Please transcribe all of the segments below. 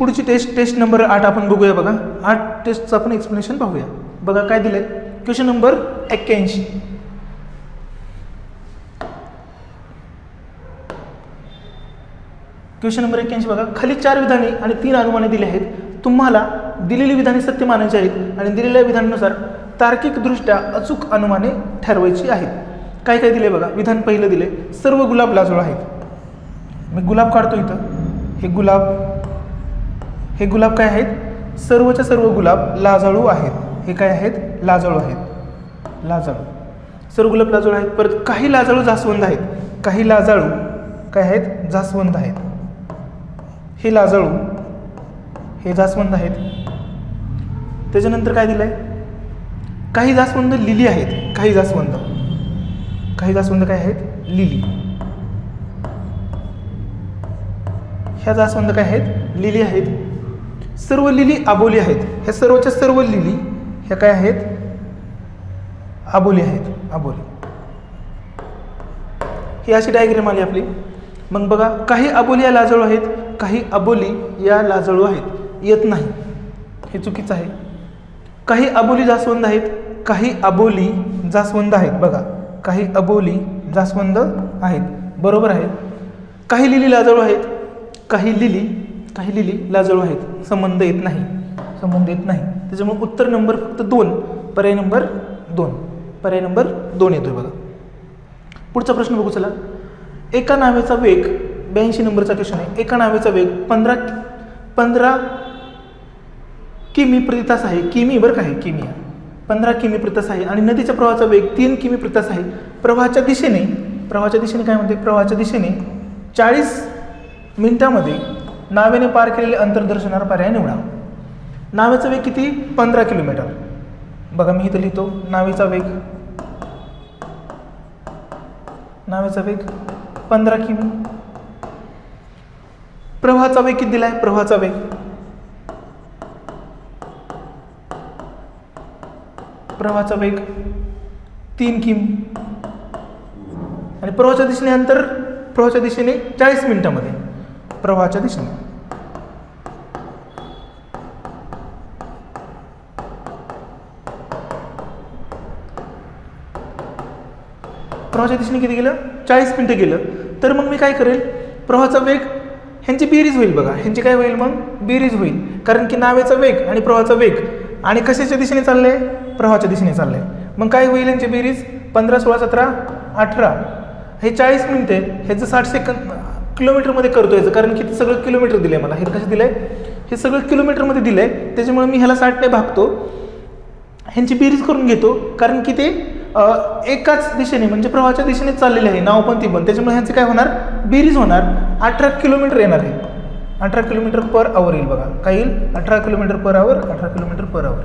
पुढची taste number 8 आपण बघूया बघा. 8 टेस्टचं आपण एक्सप्लेनेशन पाहूया. बघा काय दिलंय. Question number 81. क्वेश्चन नंबर 81 बघा. खाली 4 विधाने आणि 3 अनुमाने दिली आहेत. तुम्हाला दिलेली विधाने सत्य मानायची आहेत आणि दिलेल्या विधानानुसार तार्किकदृष्ट्या अचूक अनुमाने ठरवायची आहेत. काय काय दिले बघा. विधान पहिलं दिले, सर्व गुलाब लाजळू आहेत. मी गुलाब काढतो इथं. हे गुलाब काय आहेत. सर्वच्या सर्व गुलाब लाजाळू आहेत. हे काय आहेत. लाजाळू आहेत. लाजाळू सर्व गुलाब लाजाळू आहेत. परत काही लाजाळू जास्वंद आहेत. काही लाजाळू काय आहेत. जास्वंद आहेत. हे लाजाळू हे जास्वंद आहेत. त्याच्यानंतर काय दिलंय. काही जास्वंद लिली आहेत. काही जास्वंद काय आहेत. लिली. ह्या जास्वंद काय आहेत. लिली आहेत. सर्व लिली अबोली आहेत. ह्या सर्वच्या सर्व लिली ह्या काय आहेत. अबोली आहेत. अबोली. ही अशी डायग्राम आली आपली. मग बघा काही अबोली या लाजाळू आहेत. काही अबोली या लाजाळू आहेत. येत नाही, हे चुकीचं आहे. काही अबोली जास्वंद आहेत. काही अबोली जास्वंद आहेत. बघा काही अबोली जास्वंद आहेत. बरोबर आहे. काही लिली लाजाळू आहेत. काही लिली लाजाळू आहेत. संबंध येत नाही. त्याच्यामुळे उत्तर नंबर फक्त 2. पर्याय नंबर 2 येतोय बघा. पुढचा प्रश्न बघू चला. एका नावेचा वेग 82 नंबरचा क्वेश्चन आहे. एका नावेचा वेग 15 किमी प्रति तास आहे. किमी बरं का आहे. किमी 15 किमी प्रति तास आहे आणि नदीच्या प्रवाहाचा वेग 3 किमी प्रति तास आहे. प्रवाहाच्या दिशेने काय म्हणते. प्रवाहाच्या दिशेने 40 मिनिटांमध्ये नावेने पार केलेले अंतर दर्शवणारा पर्याय निवडा. नावेचा वेग किती. 15 किलोमीटर. बघा मी इथं लिहितो. नावेचा वेग 15 किमी. प्रवाहाचा वेग किती दिलाय. प्रवाहाचा वेग 3 किमी आणि प्रवाहाच्या दिशेने अंतर 40 मिनिटांमध्ये. प्रवाहाच्या दिशेने किती गेलं. 40 मिनिटं गेलं. तर मग मी काय करेल. प्रवाहाचा वेग ह्यांची बेरीज होईल बघा. ह्यांची काय होईल मग. बेरीज होईल. कारण की नावेचा वेग आणि प्रवाहाचा वेग आणि कशाच्या दिशेने चाललंय. प्रवाहाच्या दिशेने चाललंय. मग काय होईल यांची बेरीज. 15, 16, 17, 18. हे 40 मिनिटे ह्याचं 60 सेकंद किलोमीटरमध्ये करतो याचं. कारण की ते सगळं किलोमीटर दिलं आहे मला. हे कसं दिलं आहे. हे सगळं किलोमीटरमध्ये दिलं आहे. त्याच्यामुळे मी ह्याला 60ने भागतो. ह्यांची बेरीज करून घेतो. कारण की ते एकाच दिशेने म्हणजे प्रवाहाच्या दिशेने चाललेले आहे. नाव पण ती पण. त्याच्यामुळे ह्यांची काय होणार. बेरीज होणार. 18 किलोमीटर येणार आहे. 18 किलोमीटर पर आवर येईल बघा. काय येईल. 18 kilometre per hour. 18 kilometre per hour.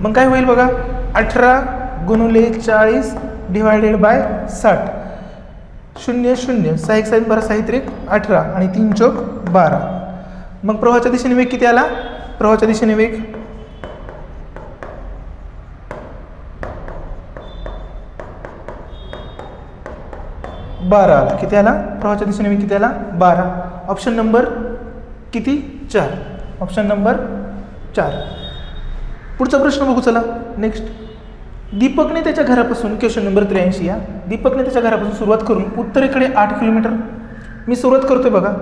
मग काय होईल बघा. 18 गुणुले 40 डिवायडेड बाय 60. 0 0 6 1 7 12 6 3 18 आणि 3 चौक 12. मग प्रवाहाच्या दिशेने वेग किती आला. प्रवाहाच्या दिशेने वेग 12 आला. किती आला. प्रवाहाच्या दिशेने वेग किती आला. 12. ऑप्शन नंबर किती. 4. Option number 4. पुढचा प्रश्न बघू चला. नेक्स्ट. दीपकने त्याच्या घरापासून क्वेश्चन नंबर 83 या. दीपकने त्याच्या घरापासून सुरुवात करून उत्तरेकडे 8 किलोमीटर. मी सुरुवात करतोय बघा.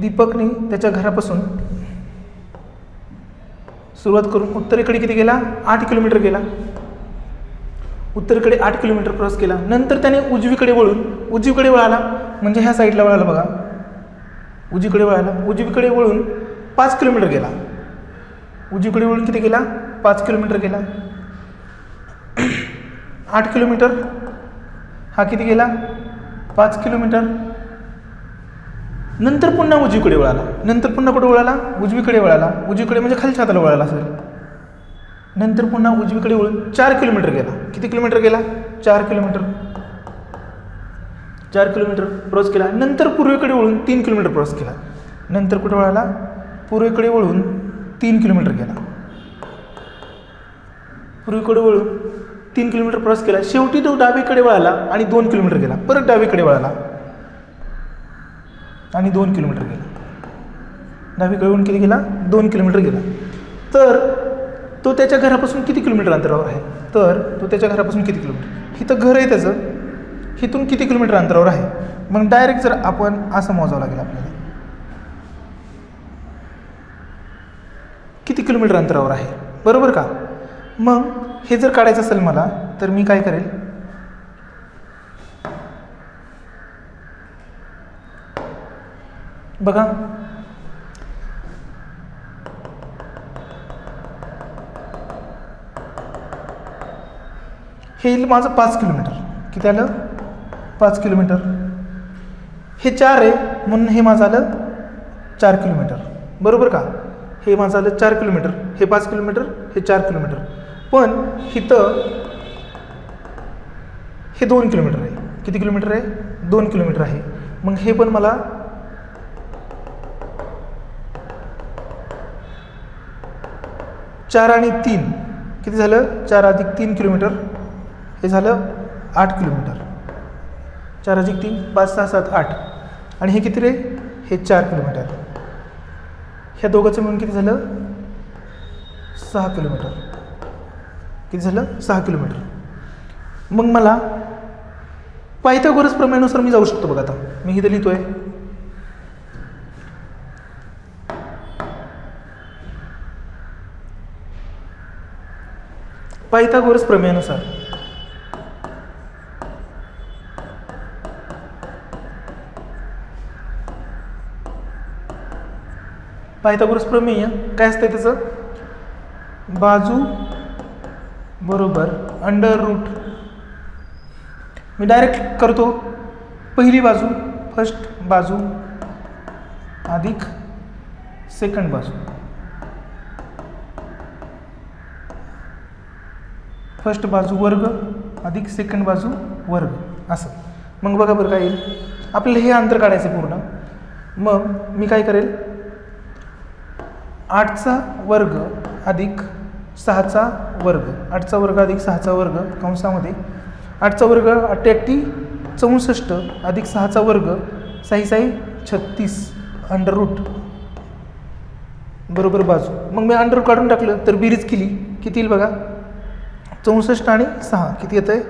दीपकने त्याच्या घरापासून सुरुवात करून उत्तरेकडे किती गेला. 8 किलोमीटर गेला. उत्तरेकडे 8 किलोमीटर प्रवास केला. नंतर त्याने उजवीकडे वळाला. म्हणजे ह्या साईडला वळाला बघा. उजवीकडे वळून 5 किलोमीटर गेला. उजवीकडे वळून किती गेला. 5 किलोमीटर गेला. 8 किलोमीटर हा किती गेला. 5 किलोमीटर. नंतर पुन्हा उजवीकडे वळाला. उजवीकडे म्हणजे खालच्या हाताला वळाला असेल. नंतर पुन्हा उजवीकडे वळून 4 किलोमीटर गेला. किती किलोमीटर गेला. 4 किलोमीटर प्रवास केला. नंतर पूर्वेकडे वळून 3 किलोमीटर प्रवास केला. नंतर कुठे वळाला. पूर्वेकडे वळून 3 किलोमीटर गेला. पूर्वेकडे वळून 3 किलोमीटर प्रवास केला. शेवटी तो डावीकडे वळाला आणि 2 किलोमीटर गेला. परत डावीकडे वळाला आणि 2 किलोमीटर गेला. डावीकडे वळून किती गेला 2 किलोमीटर गेला. तर तो त्याच्या घरापासून किती किलोमीटर अंतरावर आहे, तर तो त्याच्या घरापासून किती किलोमीटर, इथं घर आहे त्याचं, इथून किती किलोमीटर अंतरावर आहे. मग डायरेक्ट जर आपण असं मोजावं लागेल आपल्याला किती किलोमीटर अंतरावर आहे, बरोबर का. मग हे जर काढायचं असेल मला तर मी काय करेल, बघा हे येईल माझं 5 किलोमीटर. किती आलं 5 किलोमीटर. हे 4 आहे म्हणून हे माझं आलं 4 किलोमीटर, बरोबर का. हे माझं आलं 4 किलोमीटर, हे 5 किलोमीटर, हे 4 किलोमीटर. पण इथं हे 2 किलोमीटर आहे. किती किलोमीटर आहे 2 किलोमीटर आहे. मग हे पण मला 4 आणि 3 किती झालं 4 अधिक 3 किलोमीटर, हे झालं 8 किलोमीटर. 4 अधिक 3 5 6 7 8 आणि हे किती रे हे 4 किलोमीटर. ह्या दोघांचं मिळून किती झालं 6 किलोमीटर. किती झालं 6 किलोमीटर. मग मला पायथागोरस प्रमेयानुसार मी जाऊ शकतो. बघा आता मी इथं लिहितोय पायथागोरस प्रमेयानुसार पायथागोरस प्रमेय काय असतं त्याचं, बाजू बरोबर अंडर रूट. मी डायरेक्ट करतो पहिली बाजू फर्स्ट बाजू अधिक सेकंड बाजू. फर्स्ट बाजू वर्ग अधिक सेकंड बाजू वर्ग असं. मग बघा बरं काय येईल, आपल्याला हे अंतर काढायचं पूर्ण. मग मी काय करेल 8चा वर्ग अधिक 6चा वर्ग, 8चा वर्ग अधिक 6चा वर्ग कंसामध्ये 8चा वर्ग 8 64 अधिक 6चा वर्ग 6 6 36 अंडर रूट बरोबर बाजू. मग मी अंडर रूट काढून टाकलं तर बेरीज केली किती येईल बघा 64 आणि 6 किती येतं आहे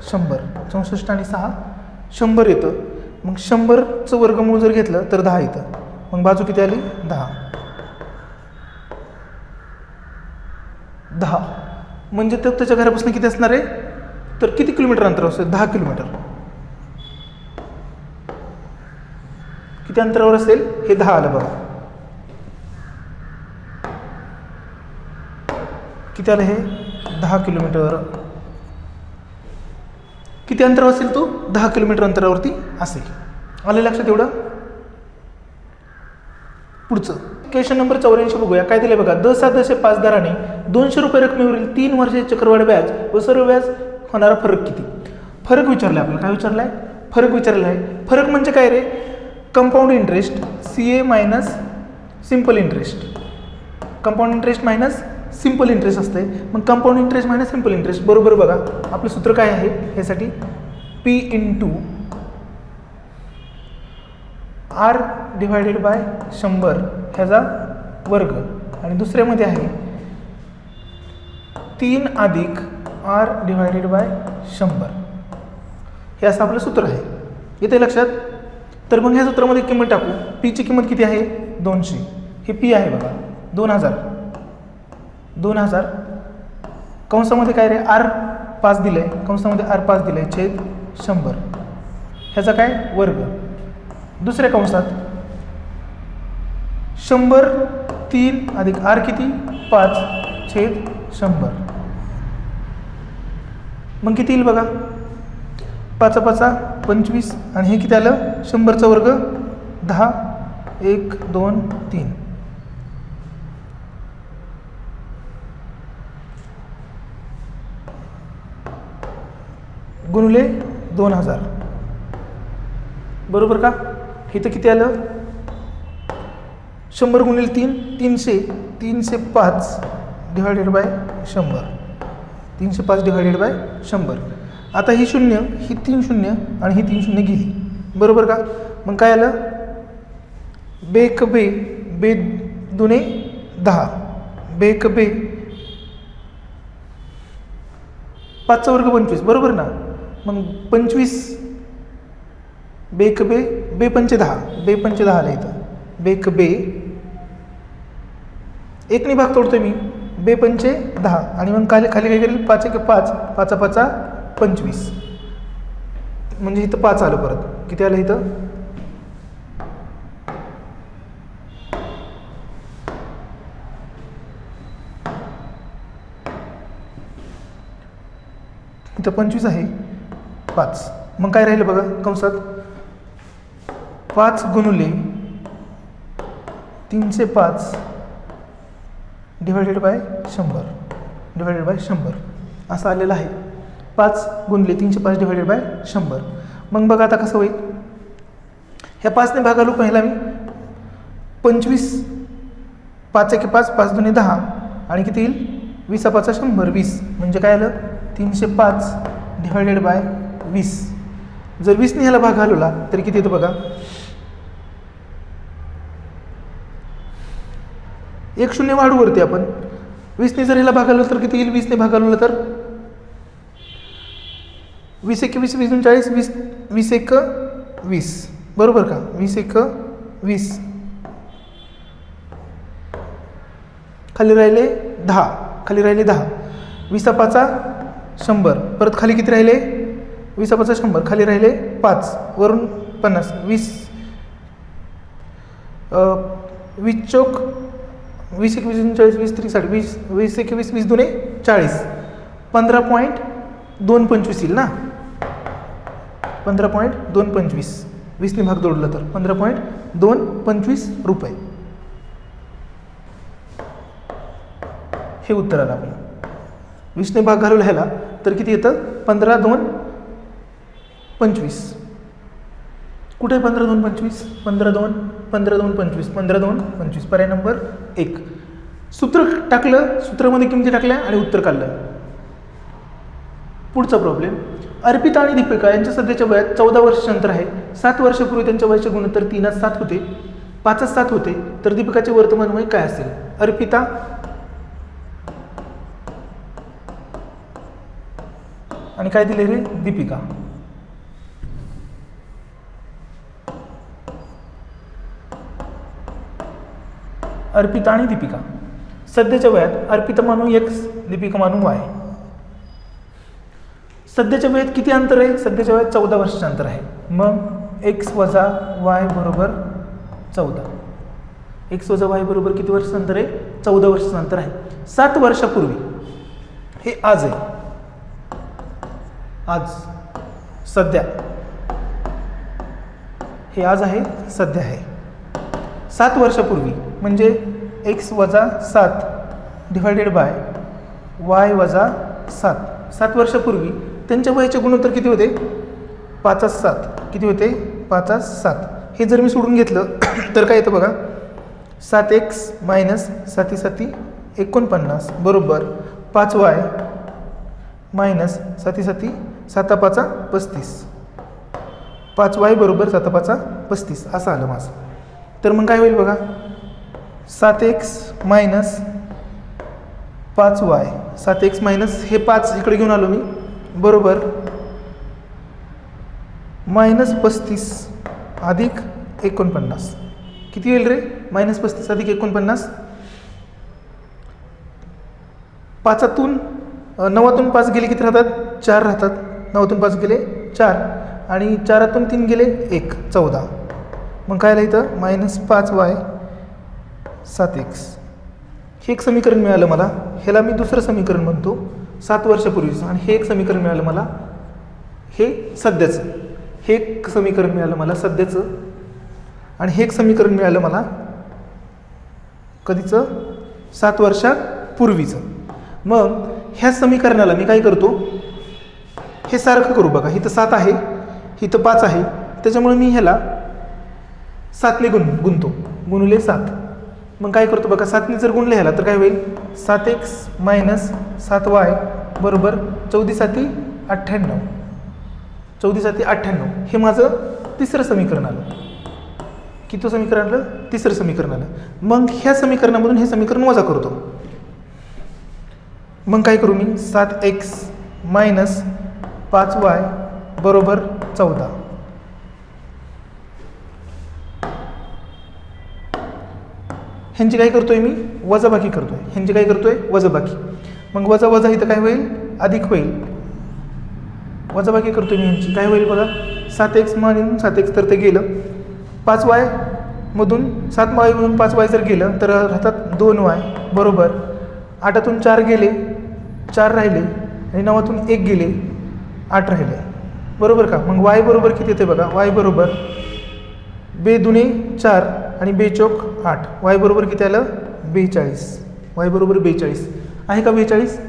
100. 64 आणि 6 100 येतं. मग 100चं वर्गमूळ जर घेतलं तर 10 येतं. मग बाजू किती आली 10. म्हणजे तो त्याच्या घरापासून किती असणार आहे, तर किती किलोमीटर अंतरावर असेल 10 किलोमीटर. किती अंतरावर असेल हे 10 आलं बघा. किती आलं हे 10 किलोमीटर. किती अंतरावर असेल तो 10 किलोमीटर अंतरावरती असेल. आलं लक्षात एवढं. पुढचं क्वेश्चन नंबर 84 बघूया. काय दिलंय बघा 10,5 दराने 200 रुपये रकमेवरील 3 वर्षाचे चक्रवाढ व्याज व सर्व व्याज होणारा फरक किती. फरक विचारलाय आपल्याला. काय विचारलाय फरक विचारलेला आहे. फरक म्हणजे काय रे, compound interest CA minus simple interest. Compound interest minus simple interest असते. मग compound interest minus simple interest बरोबर बघा आपलं सूत्र काय आहे ह्यासाठी P into R divided by 100 ह्याचा वर्ग आणि दुसऱ्यामध्ये आहे 3 अधिक R डिवायडेड बाय 100. हे असं आपलं सूत्र आहे. येते लक्षात. तर मग ह्या सूत्रामध्ये किंमत टाकू. पीची किंमत किती आहे 200. हे पी आहे बघा 2000 कंसामध्ये काय रे R5 दिलं आहे. कंसामध्ये R5 दिलं आहे छेद 100 ह्याचा काय वर्ग. दुसऱ्या कंसात 100 3 अधिक R किती 5 छेद 100. मग किती येईल बघा 5 5 25 आणि हे किती आलं 100चा वर्ग 10 1 2 3 गुणिले 2000 बरोबर का. इथं किती आलं 100 गुणिले 3 305 डिवायडेड बाय 100. 305 divided by 100. आता ही 0 ही 3 0 आणि ही 3 0 गेली बरोबर का. मग काय आलं 2 × 2 बे दुने 10, बे एक बे, 5चा वर्ग 25, बरोबर ना. मग 25 बे एक बे, बे पंचे 10, बे पंचे 10 आलं इथं, बे एक बे, एकने भाग तोडतोय मी, बे पंचे 10 आणि मग खाली खाली काय करेल, 5 एक 5, 5 5 25, म्हणजे इथं 5 आलं. परत किती आलं इथं, इथं 25 आहे 5. मग काय राहिलं बघा कंसात, 5 गुणुले 305 डिवायडेड बाय 100, डिवायडेड बाय 100 असं आलेलं आहे. 5 गुणले 305 डिवायडेड बाय 100. मग बघा आता कसं होईल, ह्या 5ने भागालो पहिला मी, 25, 5 एक 5, 5 दुने 10 आणि किती येईल, 20 5 100, 20 म्हणजे काय आलं, 305 डिवायडेड बाय 20. जर 20ने ह्याला भाग घालवला तरी किती येतं बघा, 1 शून्य वाढू वरती आपण, 20ने जर ह्याला भाग घालवलं तर किती येईल, 20ने भाग घालवलं तर 20 एक 20, 20 40, 20 20 एक 20, बरोबर का, 20 एक 20, खाली राहिले 10, खाली राहिले 10, 20 5 100, परत खाली किती राहिले, 20 5 100, खाली राहिले 5, वरून 50, 20 20 चौक 20 एक 20 40, 20 30 60, 20 20 एक 20, 20 दुने 40, 15.225 येईल ना, 15.225, 20ने भाग जोडलं तर 15.225 रुपये. हे उत्तर आलं आपलं. 20ने भाग घालवला ह्याला तर किती येतं, 15.225. कुठे 15.225, 15.225, 15.225, पर्याय नंबर 1. सूत्र टाकलं, सूत्रामध्ये किमती टाकल्या आणि उत्तर काढलं. पुढचा प्रॉब्लेम, अर्पिता आणि दीपिका यांच्या सध्याच्या वयात 14 वर्षाचे अंतर आहे. 7 वर्षापूर्वी त्यांच्या वयाचे गुणोत्तर 3:7 होते, 5:7 होते, तर दीपिकाचे वर्तमान वय काय असेल. अर्पिता आणि काय दिले रे, दीपिका. अर्पिता आणि दीपिका सध्याच्या वयात, अर्पिता मानू x, दीपिका मानू y. सध्याच्या वयात किती अंतर आहे, सध्याच्या वयात 14 वर्षाचे अंतर आहे. मग x वजा y बरोबर 14, x वजा y बरोबर किती वर्षाचं अंतर आहे, 14 वर्षाचं अंतर आहे. 7 वर्षापूर्वी, हे आज आहे, आज सध्या, हे आज आहे, सध्या आहे. 7 वर्षापूर्वी म्हणजे x वजा 7 डिवायडेड बाय y वजा 7. 7 वर्षापूर्वी त्यांच्या वयाचे गुणोत्तर किती होते, 5:7. किती होते, 5:7. हे जर मी सोडून घेतलं तर काय येतं बघा, 7x मायनस 7 7 49 बरोबर 5y मायनस 7 7 7 5 35. 5y बरोबर 7 5 35 असं आलं माझं. तर मग काय होईल बघा, 7x minus 5y, 7x minus हे 5 इकडे घेऊन आलो मी, बरोबर मायनस 35 अधिक 49. किती येईल रे, मायनस 35 अधिक 49. 5तून 9तून 5 गेले किती राहतात, 4 राहतात. 9तून 5 गेले 4 आणि 4तून 3 गेले 1, 14. मग काय लिहितं, मायनस 5y 7x. हे एक समीकरण मिळालं मला, ह्याला मी दुसरं समीकरण म्हणतो 7 वर्षापूर्वीचं. आणि हे एक समीकरण मिळालं मला, हे सध्याचं. हे एक समीकरण मिळालं मला सध्याचं आणि हे एक समीकरण मिळालं मला कधीचं, 7 वर्षापूर्वीचं. मग ह्या समीकरणाला मी काय करतो, हे सारखं करू बघा. इथं 7 आहे, इथं 5 आहे, त्याच्यामुळे मी ह्याला 7ने गुणतो, गुणुले 7. मग काय करतो बघा, 7ने जर गुणले ह्याला तर काय होईल, 7x मायनस 7y बरोबर 14 7 98. 14 7 98 हे माझं तिसरं समीकरण आलं. किती समीकरण आलं? तिसरं समीकरण आलं. मग ह्या समीकरणामधून हे समीकरण वजा करतो. मग काय करू मी? 7x मायनस 5y बरोबर 14. ह्यांची काय करतोय मी? वजाबाकी करतोय. ह्यांची काय करतोय? वजाबाकी. मग वजा वजा इथं काय होईल? अधिक होईल. वजाबाकी करतोय मी ह्यांची. काय होईल बघा? 7x म्हणून 7x तर ते गेलं. 5y मधून 7y मधून 5y जर गेलं तर राहतात 2y बरोबर 8तून 4 गेले, 4 राहिले आणि 9तून 1 गेले, 8 राहिले बरोबर का? मग y बरोबर किती येते बघा? y बरोबर 2 दुने 4 आणि 2 चौक 8. y बरोबर किती आलं? 42. y बरोबर 42 आहे का? 42.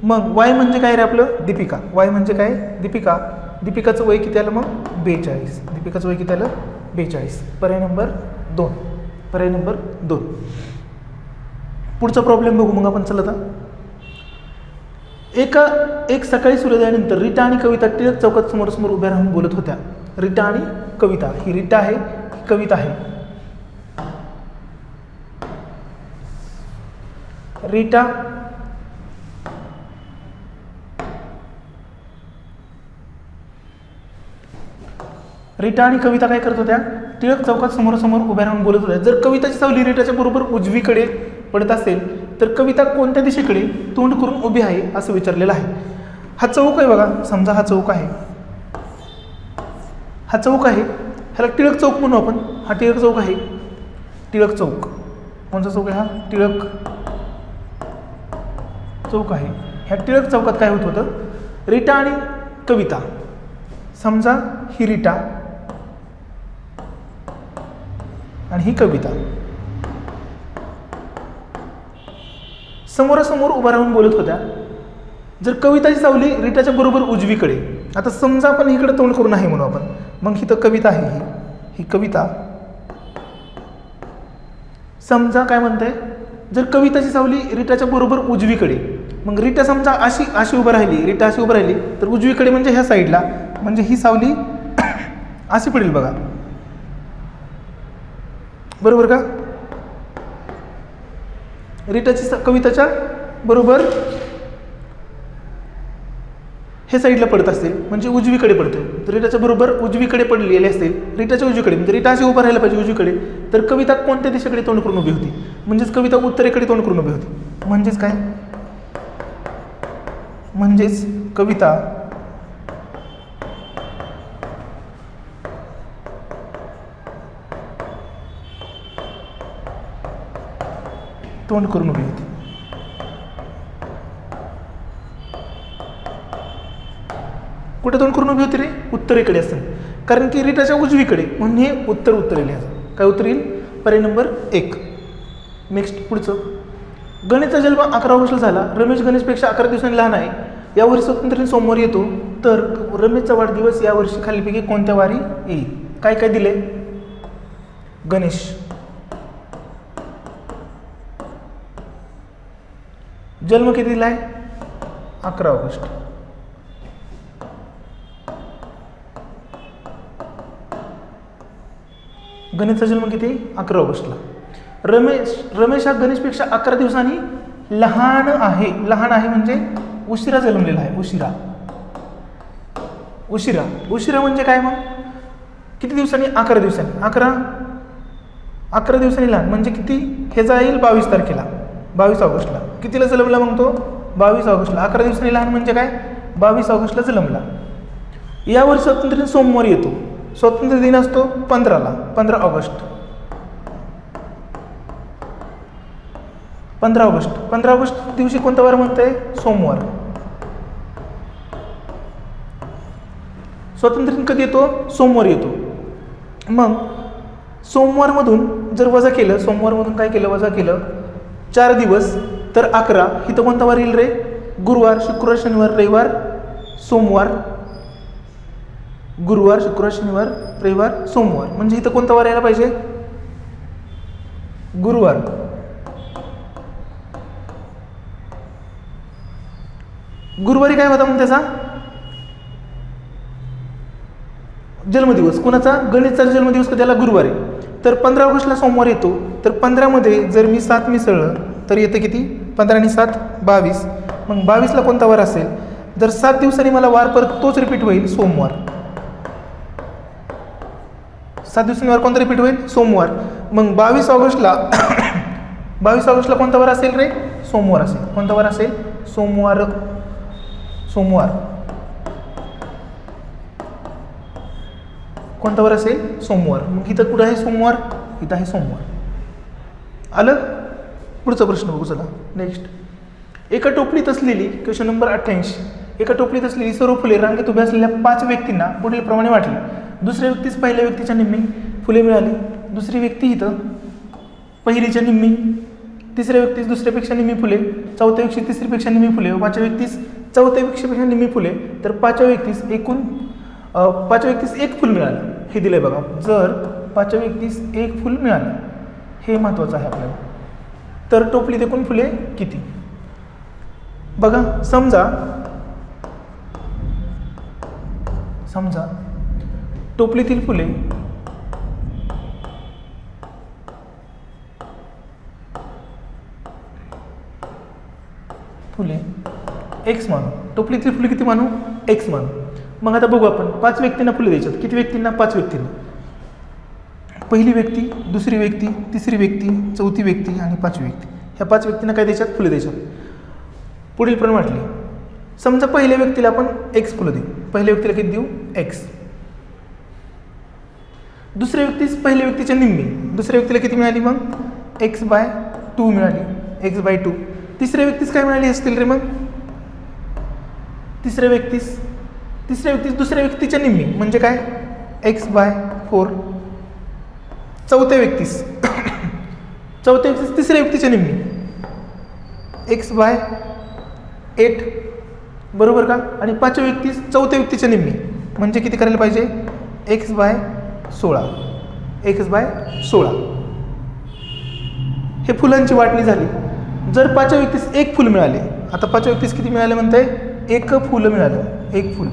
मग y म्हणजे काय रे आपलं? दीपिका. y म्हणजे काय? दीपिका. दीपिकाचं वय किती आलं मग? 42. दीपिकाचं वय किती आलं? 42. पर्याय नंबर 2. पर्याय नंबर 2. पुढचा प्रॉब्लेम बघू मग आपण. चला आता. एक सकाळी सूर्योदयानंतर रीटा आणि कविता टिळक चौकात समोरासमोर उभ्या राहून बोलत होत्या. रीटा आणि कविता. ही रीटा आहे, ही कविता आहे. रीटा आणि कविता काय करत होत्या? टिळक चौकात समोरासमोर उभ्या राहून बोलत होत्या. जर कविताची सावली रीटाच्या बरोबर उजवीकडे पडत असेल तर कविता कोणत्या दिशेकडे तोंड करून उभी आहे असं विचारलेलं आहे. हा चौक आहे बघा. समजा हा चौक आहे. हा चौक आहे. ह्याला टिळक चौक म्हणू आपण. हा टिळक चौक आहे. टिळक चौक. कोणता चौक आहे हा? टिळक चौक आहे. ह्या टिळक चौकात काय होत होतं? रीटा आणि कविता. समजा ही रीटा आणि ही कविता समोरासमोर उभा राहून बोलत होत्या. जर कविताची सावली रीटाच्या बरोबर उजवीकडे, आता समजा आपण इकडे तोंड करून आहे म्हणू आपण. मग ही तर कविता आहे. ही कविता. समजा काय म्हणताय? जर कविताची सावली रीटाच्या बरोबर उजवीकडे, मग रीटा समजा अशी उभं राहिली, रीटा अशी उभं राहिली तर उजवीकडे म्हणजे ह्या साईडला, म्हणजे ही सावली अशी पडेल बघा. बरोबर का? रीटाची कविताच्या बरोबर हे साईडला पडत असेल म्हणजे उजवीकडे पडते. तर रीटाच्या बरोबर उजवीकडे पडलेली असेल, रीटाच्या उजवीकडे म्हणजे रीटा अशी उभं राहायला पाहिजे उजवीकडे. तर कविता कोणत्या दिशेकडे तोंड करून उभी होती? म्हणजेच कविता उत्तरेकडे तोंड करून उभी होती. म्हणजेच काय? म्हणजेच कविता तोंड करून उभी होती. कुठे तोंड करून उभी होती रे? उत्तरेकडे असेल, कारण की रीटाच्या उजवीकडे, म्हणून हे उत्तर येईल. काय उत्तर येईल? पर्याय नंबर 1. नेक्स्ट पुढचं. गणेशचा जन्म 11 ऑगस्टला झाला. रमेश गणेशपेक्षा 11 दिवसांनी लहान आहे. यावर्षी स्वातंत्र्य दिन सोमवारी येतो, तर रमेशचा वाढदिवस यावर्षी खालीलपैकी कोणत्या वारी येईल? काय काय दिले? गणेश जन्म किती दिला आहे? 11 ऑगस्ट. गणेशचा जन्म किती? 11 ऑगस्टला. रमेश हा गणेशपेक्षा 11 दिवसांनी लहान आहे. लहान आहे म्हणजे उशिरा जन्मलेला आहे. उशिरा म्हणजे काय? मग किती दिवसांनी? 11 दिवसांनी. 11 दिवसांनी लहान म्हणजे किती? हे जाईल 22 तारखेला, 22 ऑगस्टला. कितीला जन्मला मग तो? 22 ऑगस्टला. 11 दिवसांनी लहान म्हणजे काय? 22 ऑगस्टला जन्मला. यावर स्वातंत्र्य दिन सोमवारी येतो. स्वातंत्र्य दिन असतो 15ला, 15 ऑगस्ट. 15 ऑगस्ट दिवशी कोणता वार म्हणताय? सोमवार. स्वातंत्र्य दिन कधी येतो? सोमवारी येतो. मग सोमवारमधून जर वजा केलं, सोमवारमधून काय केलं? वजा केलं 4 दिवस, तर 11. इथं कोणता वार येईल रे? गुरुवार, शुक्रवार, शनिवार, रविवार, सोमवार. गुरुवार, शुक्रवार, शनिवार, रविवार, सोमवार. म्हणजे इथं कोणता वार यायला पाहिजे? गुरुवार. गुरुवारी काय होता मग त्याचा जन्मदिवस? कोणाचा? गणेशचा जन्मदिवस कधी आला? गुरुवारी. तर 15 ऑगस्टला सोमवार येतो, तर 15मध्ये जर मी 7 मिसळलं तर येतं किती? 15 आणि 7 22. मग 22ला कोणता वार असेल? जर 7 दिवसांनी मला वार परत तोच रिपीट होईल, सोमवार. 7 दिवसांनी वार कोणता रिपीट होईल? सोमवार. मग 22 ऑगस्टला 22 ऑगस्टला कोणता वार असेल रे? सोमवार असेल. कोणता वार असेल? सोमवार. सोमवार. कोणता वार असेल? सोमवार. मग इथं कुठं आहे सोमवार? इथं आहे सोमवार. आलं? पुढचा प्रश्न बघू चला. नेक्स्ट. एका टोपलीत असलेली, क्वेश्चन नंबर 88, एका टोपलीत असलेली सर्व फुले रांगेत उभ्या असलेल्या 5 व्यक्तींना पुढील प्रमाणे वाटली. दुसऱ्या व्यक्तीस पहिल्या व्यक्तीच्या निम्मी फुले मिळाली, दुसरी व्यक्ती इथं पहिलीच्या निम्मी, तिसऱ्या व्यक्तीस दुसऱ्यापेक्षा निम्मी फुले, चौथ्या व्यक्ती तिसरीपेक्षा निम्मी फुले, पाचव्या व्यक्तीस चौथ्या व्यक्तीपेक्षा निम्मी फुले, तर पाचव्या व्यक्तीस एक फुल मिळालं. हे दिलंय बघा. जर पाचव्या व्यक्तीस एक फुल मिळालं, हे महत्त्वाचं आहे आपल्याला. तर टोपलीत एकूण फुले किती? बघा, समजा टोपलीतील फुले एक्स मानू. टोपलीतील फुले किती मानू? एक्स मानू. मग आता बघू आपण 5 व्यक्तींना फुले द्यायच्यात. किती व्यक्तींना? 5 व्यक्तींना. पहिली व्यक्ती, दुसरी व्यक्ती, तिसरी व्यक्ती, चौथी व्यक्ती आणि 5वी व्यक्ती. ह्या 5 व्यक्तींना काय द्यायच्यात? फुले द्यायच्यात. पुढील पण वाटली. समजा पहिल्या व्यक्तीला आपण एक्स फुलं देऊ. पहिल्या व्यक्तीला किती देऊ? एक्स. दुसऱ्या व्यक्तीस पहिल्या व्यक्तीच्या निम्मी. दुसऱ्या व्यक्तीला किती मिळाली? मग x/2 मिळाली. x/2. तिसऱ्या व्यक्तीस काय मिळाली असतील रे? मग तिसऱ्या व्यक्तीस दुसऱ्या व्यक्तीच्या निम्मी म्हणजे काय? x/4. चौथ्या व्यक्तीस तिसऱ्या व्यक्तीच्या निम्मी x/8. बरोबर का? आणि पाचव्या व्यक्तीस चौथ्या व्यक्तीच्या निम्मी म्हणजे किती करायला पाहिजे? x/16. x/16. हे फुलांची वाटणी झाली. जर पाचव्या व्यक्तीस एक फुल मिळाले, आता पाचव्या व्यक्तीस किती मिळाले म्हणताय? एक फुलं मिळालं. एक फुल.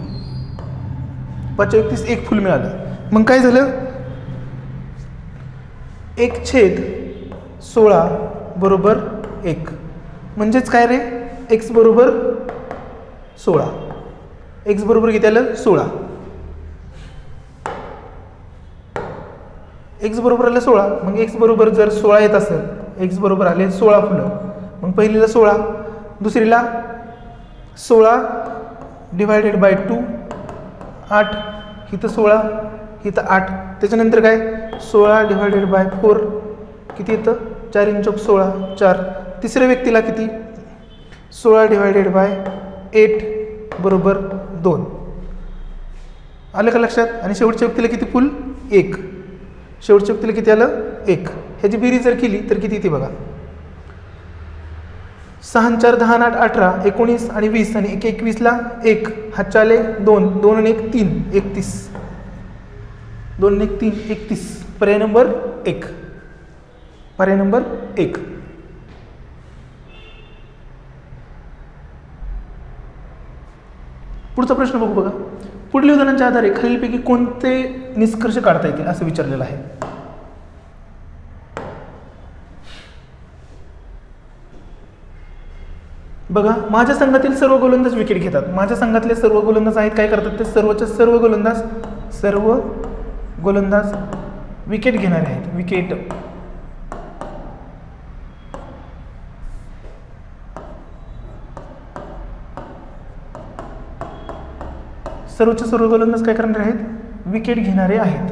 पाचव्या व्यक्तीस एक फुल मिळालं. मग काय झालं? 1/16 बरोबर 1. म्हणजेच काय रे? x बरोबर 16. x बरोबर किती आलं? 16. x बरोबर आलं 16. मग x बरोबर जर 16 येत असेल, x बरोबर आले 16 फुलं. मग पहिलीला 16, दुसरीला 16/2, 8. इथं 16, इथं 8. त्याच्यानंतर काय? 16/4 किती येतं? 4 × 16 4. तिसऱ्या व्यक्तीला किती? 16/8 बरोबर 2. आलं का लक्षात? आणि शेवटच्या व्यक्तीला किती फुल? 1. शेवटच्या व्यक्तीला किती आलं? 1. ह्याची बेरीज जर केली तर किती येते बघा. 6 × 4 = 10 8 18 19 आणि 20 आणि 1 21ला 1. हातच्या आले 2. 2 आणि 1 3. 31. 2 आणि 1 3. 31. पर्याय नंबर 1. पर्याय नंबर 1. पुढचा प्रश्न बघू बघा. पुढील उदाहरणांच्या आधारे खालीलपैकी कोणते निष्कर्ष काढता येतील असं विचारलेलं आहे. बघा, माझ्या संघातील सर्व गोलंदाज विकेट घेतात. माझ्या संघातले सर्व गोलंदाज आहेत, काय करतात ते? सर्व गोलंदाज विकेट घेणारे आहेत. विकेट सर्व गोलंदाज काय करणारे आहेत? विकेट घेणारे आहेत.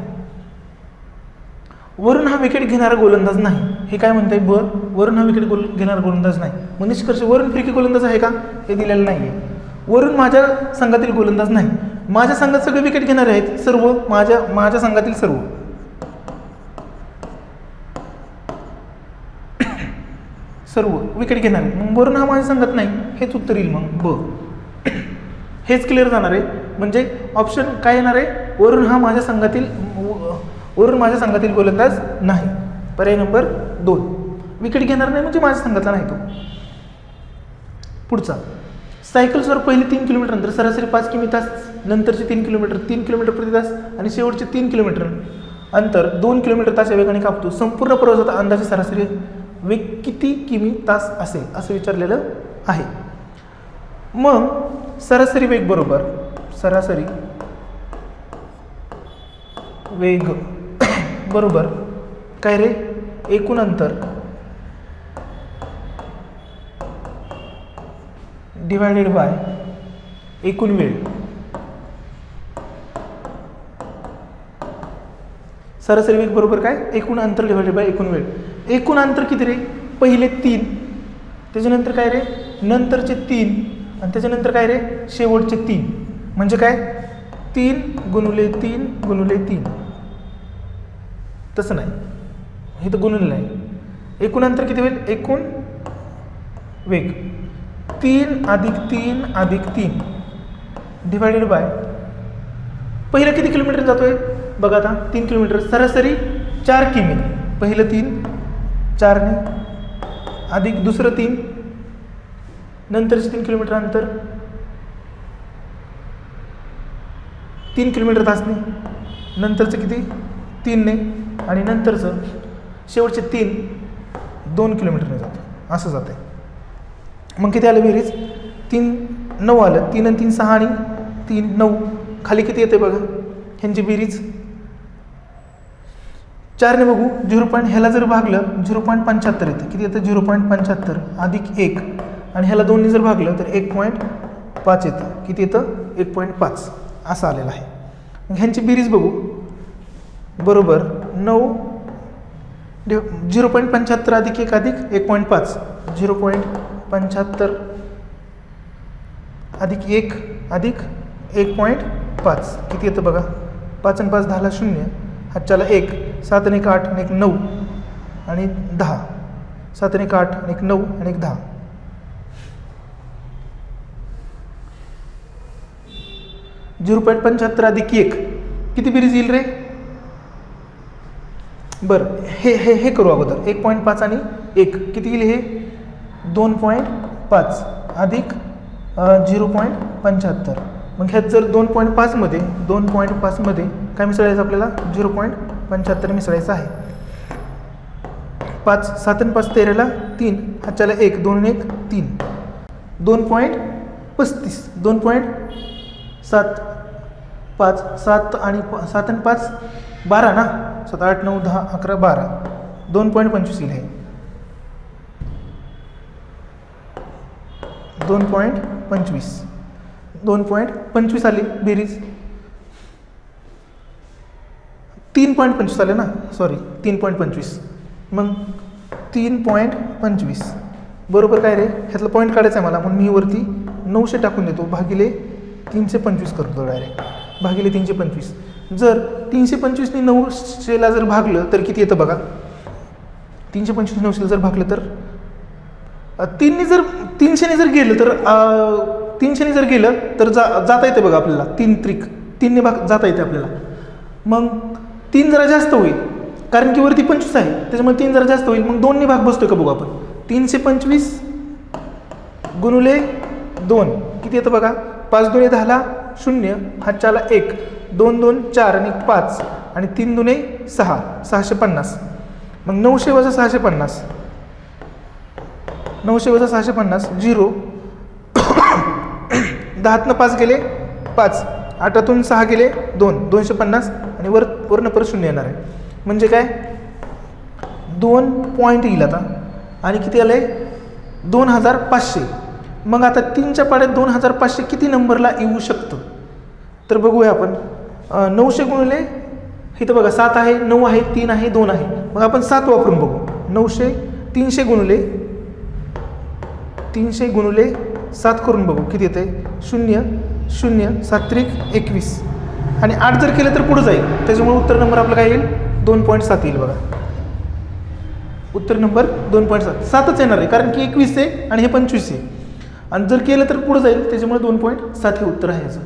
वरून हा विकेट घेणारा गोलंदाज नाही. हे काय म्हणताय? वरून हा विकेट घेणारा गोलंदाज नाही. मग निष्कर्ष, वरून फिरकी गोलंदाज आहे का? हे दिलेलं नाही आहे. वरून माझ्या संघातील गोलंदाज नाही. माझ्या संघात सगळे विकेट घेणारे आहेत. माझ्या संघातील सर्व विकेट घेणारे. मग वरून हा माझ्या संघात नाही. हेच उत्तर येईल मग हेच क्लिअर जाणार आहे. म्हणजे ऑप्शन काय येणार आहे? वरून माझ्या संघातील गोलंदाज नाही. पर्याय नंबर 2. विकेट घेणार नाही म्हणजे माझ्या संघातला नाही तो. पुढचा. सायकल्सवर पहिले 3 किलोमीटर सरासरी 5 किमी तास, नंतरचे 3 किलोमीटर प्रति तास आणि शेवटचे 3 किलोमीटर अंतर 2 किलोमीटर तास या वेगाने कापतो, संपूर्ण प्रवासाचा अंदाजे सरासरी वेग किती किमी तास असेल असं विचारलेलं आहे. मग सरासरी वेग बरोबर सरासरी वेग बरोबर काय रे, एकूण अंतर डिवायडेड बाय एकूण वेळ. सरासरी वेग बरोबर काय, एकूण अंतर डिवायडेड बाय एकूण वेळ. एकूण अंतर किती रे, पहिले 3, त्याच्यानंतर काय रे नंतरचे 3, आणि त्याच्यानंतर काय रे शेवटचे 3. म्हणजे काय 3 गुणुले 3 गुणुले 3. तसं नाही, हे तर गुणुले आहे. एकूण अंतर किती होईल, एकूण वेग 3 अधिक 3 अधिक 3 डिवायडेड बाय पहिलं किती किलोमीटर जातोय बघा आता 3 किलोमीटर, सरासरी 4 किमी. पहिलं 3 4ने अधिक दुसरं 3, नंतरचे 3 किलोमीटर अंतर 3 किलोमीटर तासने, नंतरचं किती 3ने, आणि नंतरचं शेवटचे 3 2 किलोमीटरने जातं, असं जातं आहे. मग किती आलं बेरीज, 3 9 आलं, 3 आणि 3 6 आणि 3 9. खाली किती येते बघा ह्यांची बेरीज, 4ने बघू 0. ह्याला जर भागलं 0.75 येतं, किती येतं 0.75 अधिक 1, आणि ह्याला 2ने जर भागलं तर 1.5 येतं, किती येतं 1.5 असं आलेलं आहे. मग ह्यांची बेरीज बघू बरोबर 9 0.75 अधिक 1 अधिक 1.5 0.75 अधिक 1 अधिक 1.5 किती येतं बघा, 5 आणि 5 10ला 0, हातच्याला 1, 7 आणि 1 8 आणि 1 9 आणि 10, 7 आणि 1 8 आणि 1 9 आणि 1 10. .75 अधिक 1 किती बेरीज येईल रे, बरं हे हे हे करू अगोदर. 1.5 आणि 1 किती येईल, हे 2.5 अधिक 0.75. मग ह्यात जर 2.5 मध्ये काय मिसळायचं आपल्याला 0.75 मिसळायचं आहे. 5 7 आणि 5 13ला 3, हातच्याला 1 2 आणि 1 3, 2.35 2.7 5 7 आणि 7 आणि 5 12 ना, 7 8 9 10 11 12 2.25 येईल, आहे 2.25 आली बेरीज. 3.25 आले ना, सॉरी 3.25. मग 3.25 बरोबर काय रे, ह्यातलं पॉईंट काढायचं आहे मला, म्हणून मी वरती 900 टाकून देतो, भागिले 325 करतो डायरेक्ट, भागिले 325. जर 325 ने 900ला जर भागलं तर किती येतं बघा, 325 900ला जर भागलं तर 300ने जर गेलं तर 300ने जर गेलं तर जाता येते बघा आपल्याला, 3 त्रिक 3ने भाग जाता येते आपल्याला. मग 3 जरा जास्त होईल कारण की वरती 25 आहे, त्याच्यामुळे 3 जरा जास्त होईल. मग 2ने भाग बसतोय का बघू आपण, 325 गुणुले 2 किती येतं बघा, 5 2 10ला 0, हातच्याला 1 2 2 4 आणि 5 आणि 3 2 6 650. मग 900 वजा 650 900 वजा 650 0 10तनं 5 गेले 5, 8तून 6 गेले 2 250 आणि वरनं परत 0 येणार आहे. म्हणजे काय 2 पॉईंट येईल आता, आणि किती आलं आहे 2500. मग आता 3च्या पाड्यात 2500 किती नंबरला येऊ शकतं तर बघूया आपण. 900 गुणुले इथं बघा 7 आहे 9 आहे 3 आहे 2 आहे, मग आपण 7 वापरून बघू. 900 300 गुणुले 7 करून बघू किती येते, 0 0 7 त्रिक 21, आणि 8 जर केलं तर पुढं जाईल, त्याच्यामुळे उत्तर नंबर आपलं काय येईल 2.7 येईल बघा. उत्तर नंबर 2.7 7च येणार आहे कारण की 21 आहे आणि हे 25 आहे, आणि जर केलं तर पुढं जाईल, त्याच्यामुळे 2.7 हे उत्तर आहे याचं.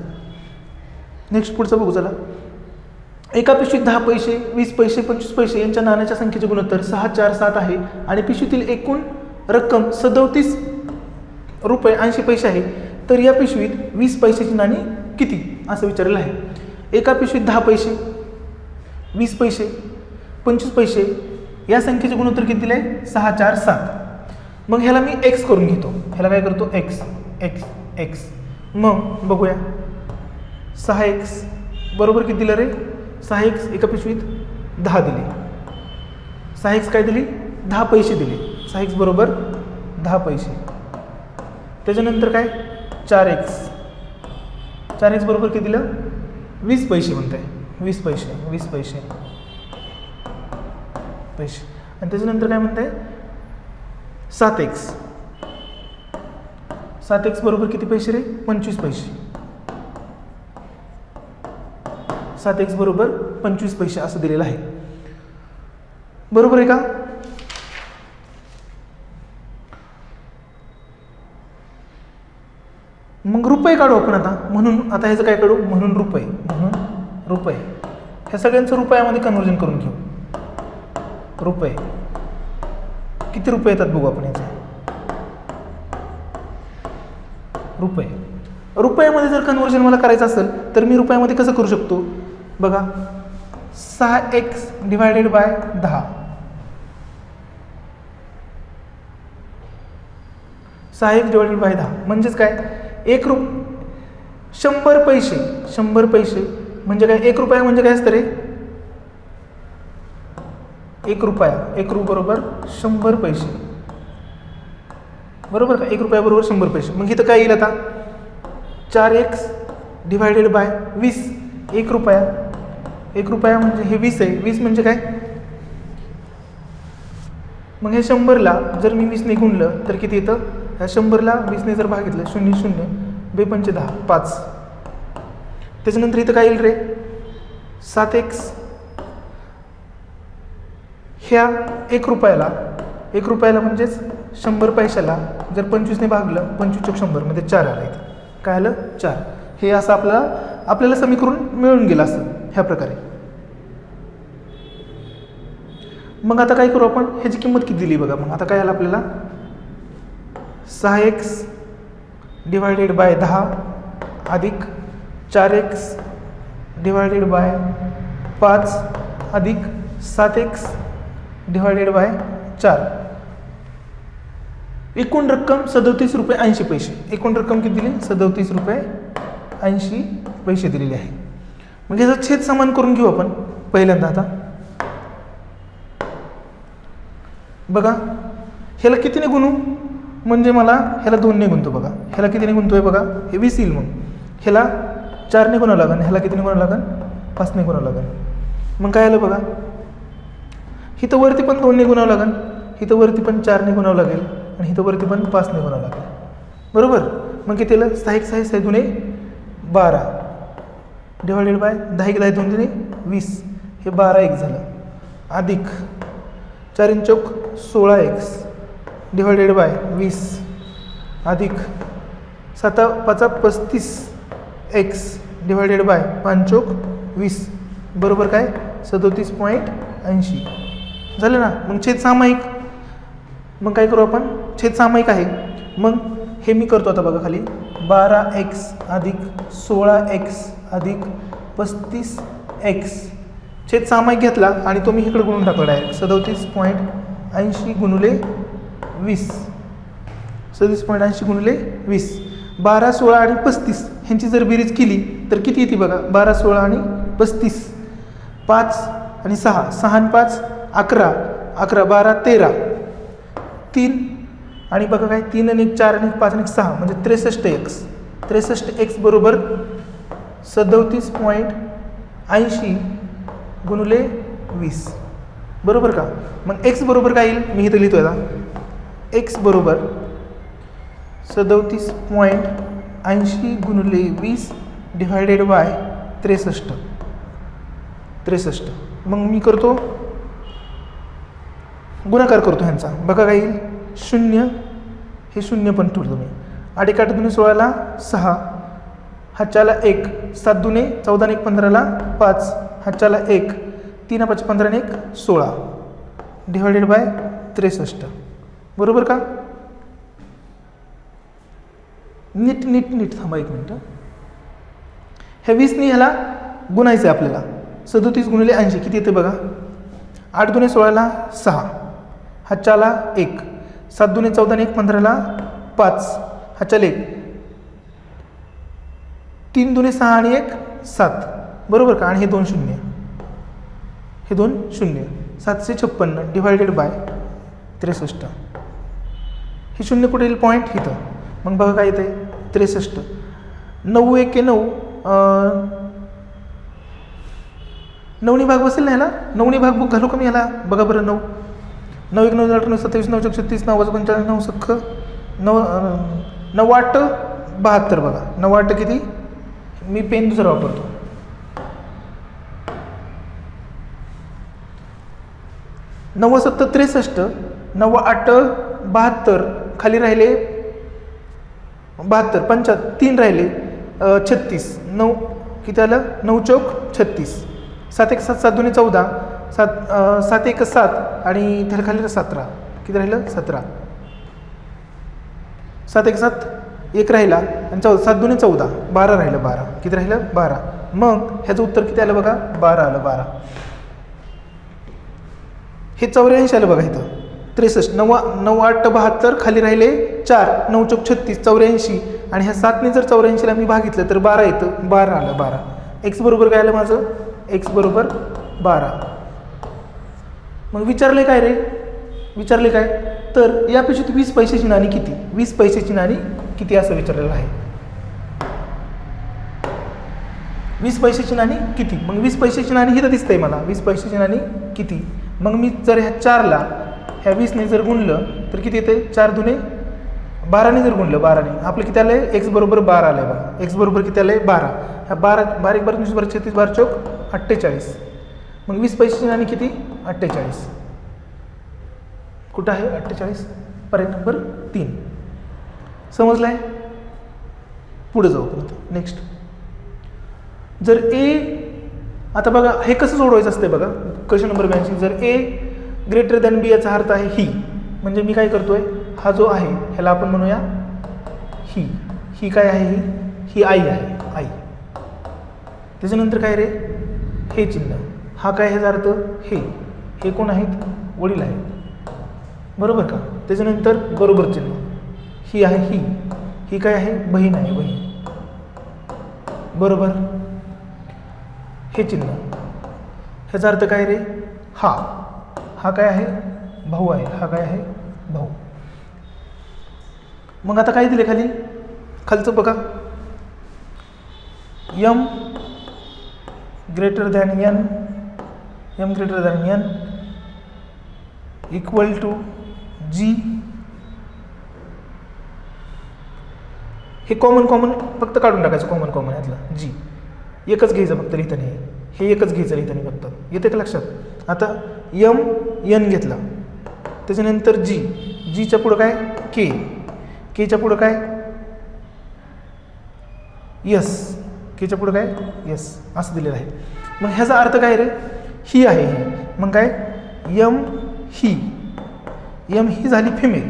नेक्स्ट पुढचं बघू चला. एका पिशवीत 10 पैसे 20 पैसे 25 पैसे यांच्या नाण्याच्या संख्येचे गुणोत्तर 6 4 7 आहे, आणि पिशवीतील एकूण रक्कम 37 रुपये 80 पैसे आहे, तर या पिशवीत 20 पैशाची नाणी किती असं विचारलेलं आहे. एका पिशवीत 10 पैसे 20 पैसे, 25 पैसे, या संख्येचे गुणोत्तर किती दिले? 6, 4, 7. मग ह्याला मी एक्स करून घेतो. ह्याला काय करतो? X x x. मग बघूया 6x बरोबर किती दिलं रे? 6x एका पिशवीत 10 दिले. 6x काय दिली? 10 पैसे दिले. 6x बरोबर 10 पैसे. त्याच्यानंतर काय? 4x बरोबर किती दिलं? 20 पैसे म्हणताय. 20 पैसे आणि त्याच्यानंतर काय म्हणताय? 7x बरोबर किती पैसे रे? 25 पैसे. 7x बरोबर 25 पैसे असं दिलेलं आहे. बरोबर आहे का? मग रुपये काढू आपण आता. म्हणून आता ह्याचं काय काढू? म्हणून रुपये. ह्या सगळ्यांचं रुपयामध्ये कन्वर्जन करून घेऊ. रुपये किती रुपये येतात बघू आपण याचे. रुपयामध्ये जर कन्वर्जन मला करायचं असेल तर मी रुपयामध्ये कसं करू शकतो? बघा 6x divided by 10. 6x divided by 10 म्हणजेच काय? 100 पैसे म्हणजे काय? 1 रुपया म्हणजे काय असतं रे? 1 रुपया. 1 रु बरोबर 100 पैसे. बरोबर का? 1 रुपया बरोबर 100 पैसे. मग इथं काय येईल आता? 4x divided by 20. 1 रुपया म्हणजे हे 20 आहे. 20 म्हणजे काय? मग हे 100ला जर मी 20 ने गुणलं तर किती येतं? ह्या 100ला 20 ने जर भागितलं 0 0 2 10 5. त्याच्यानंतर इथं काय येईल रे? 7x ह्या 1 रुपयाला म्हणजेच 100 पैशाला जर 25 ने भागलं 25 × 100 मध्ये 4 आला. इथं काय आलं? 4. हे असं आपल्याला समीकरण मिळून गेलं असं ह्या प्रकारे. मग आता काय करू आपण? ह्याची किंमत किती दिली बघा. मग आता काय आलं आपल्याला? 6x डिवायडेड बाय 10 अधिक 4x डिवायडेड बाय 5 अधिक 7x डिवायडेड बाय 4. एकूण रक्कम 37 रुपये 80 पैसे. एकूण रक्कम किती दिली? 37 रुपये 80 पैसे दिलेले आहे. म्हणजे याचा छेद समान करून घेऊ आपण पहिल्यांदा. आता बघा ह्याला कितीने गुणू? म्हणजे मला ह्याला 2 ने गुणतो. बघा ह्याला कितीने गुणतोय? बघा हे 20 येईल. मग ह्याला 4 ने गुणावं लागेल. ह्याला कितीने गुणावं लागेल? 5 ने गुणावं लागेल. मग काय आलं बघा? इथं वरती पण 2 ने गुणावं लागेल. इथं वरती पण 4 ने गुणावं लागेल. आणि इथं वरती पण 5 ने गुणावं लागेल. बरोबर? मग किती आलं? 6 दुने 12 डिवायडेड बाय 10 1 10 2 20. हे 12x झालं. अधिक 4 चौक 16x डिवायडेड बाय 20 अधिक 7 5 35x डिवायडेड बाय 5 चौक 20 बरोबर काय? 37.80 झालं ना. मग छेद सामायिक. मग काय करू आपण? छेद सामायिक आहे. मग हे मी करतो आता बघा खाली 12x अधिक 16x अधिक 35x. छेद सामायिक घेतला आणि तो मी इकडे गुणून टाकला डायरेक्ट. 37.80 गुणुले 20. 37.80 गुणुले 20. 12 16 आणि 35 ह्यांची जर बेरीज केली तर किती येते बघा? 12 16 आणि 35. 5 आणि 6 6 आणि 5 11 11 12 13 3 आणि बघा काय? 3 आणि 1 4 आणि 5 आणि 6 म्हणजे 63x. 63x बरोबर 37.80 गुणुले 20. बरोबर का? मग x बरोबर काय येईल? मी इथं लिहितोय आता. x बरोबर 37.80 गुणुले 20 डिवायडेड बाय 63. मग मी करतो गुणाकार करतो ह्यांचा. बघा काय येईल? 0 हे 0 पण ठेवतो मी. 8 1 8 दुने 16ला 6 हातच्याला 1 7 दुने 14 1 15ला 5 हातच्याला 1 3 5 15 1 16 डिवायडेड बाय 63. बरोबर का? नीट थांबा 1 मिनटं. ह्या 20 ने ह्याला गुणायचं आहे आपल्याला. 37 गुणिले 80 किती येते बघा. 8 दुणे 16ला 6, हातच्याला 1, 7 दुणे 14 आणि 1 15ला 5, हातच्याला 1, 3 दुणे 6 आणि 1 7, बरोबर का. आणि हे 2 शून्य, हे 2 शून्य. 756 डिवायडेड बाय 63. हे शून्य कुठे येईल पॉईंट इथं. मग बघा काय येते 63. 9 1 9, 9नी भाग बसेल ना ह्याला. 9नी भाग बुक घालू का मी ह्याला. बघा बरं 9 9 1 9 9 27 9 36 9 45 9 सख्ख 9 9 8 72. बघा 9 8 किती. मी पेन दुसरा वापरतो. 9 7 63, 9 8 72, खाली राहिले 72, 3 राहिले 36, 9 किती आलं 9 चौक 36, 7 1 7 7 2 14, 7 1 7 आणि त्याला खाली 17, किती राहिलं 17, 7 1 7 1 राहिला आणि 7 2 14, 12 राहिलं 12, किती राहिलं 12. मग ह्याचं उत्तर किती आलं बघा 12 आलं 12. हे 84 आलं बघा इथं. 63 9 9 8 72, खाली राहिले 4, 9 चौक 36, 84 आणि ह्या 7ने जर 84ला मी भागितलं तर 12 येतं. 12 आलं 12. एक्स बरोबर काय आलं माझं. एक्स बरोबर 12. मग विचारले काय रे. विचारले काय तर यापेक्षा 20 पैशाची नाणी किती. 20 पैशाची नाणी किती असं विचारलेलं आहे. 20 पैशाची नाणी किती. मग 20 पैशाची नाणी इथं दिसतंय मला. 20 पैशाची नाणी किती. मग मी जर ह्या 4ला ह्या 20ने जर गुणलं तर किती येते. 4 दुणे 12ने जर गुणलं 12ने आपलं किती आलं आहे. एक्स बरोबर 12 आलं आहे बघा. एक्स बरोबर किती आलं आहे 12. ह्या 12 बारीक 12 12 36 12 चौक 48. मग 20 पैशाची नाणी किती 48. कुठं आहे 48. पर्याय नंबर 3. समजलं आहे. पुढे जाऊ परत नेक्स्ट. जर ए आता बघा हे कसं सोडवायचं असते बघा. क्वेश्चन नंबर 82 जर ए ग्रेटर दॅन बी याचा अर्थ आहे ही. म्हणजे मी काय करतोय हा जो आहे ह्याला आपण म्हणूया ही. ही काय आहे ही आई आहे आई. त्याच्यानंतर काय रे हे चिन्ह. हा काय ह्याचा अर्थ हे कोण आहेत वडील आहेत बरोबर का. त्याच्यानंतर बरोबर चिन्ह. ही आहे ही काय आहे बहीण आहे बहीण बरोबर. हे चिन्ह ह्याचा अर्थ काय रे हा काय आहे भाऊ आहे. हा काय आहे भाऊ. मग आता काय दिले खाली खालचं बघा. M greater than N equal to G. हे कॉमन फक्त काढून टाकायचं. कॉमन यातलं जी एकच घ्यायचं फक्त लिहिताना. हे एकच घ्यायचं लिहिताना फक्त. येते का लक्षात. आता एम एन घेतला त्याच्यानंतर जीच्या पुढं काय केच्या पुढं काय यस. केच्या पुढं काय यस असं दिलेलं आहे. मग ह्याचा अर्थ काय रे ही आहे ही. मग काय एम ही झाली फिमेल.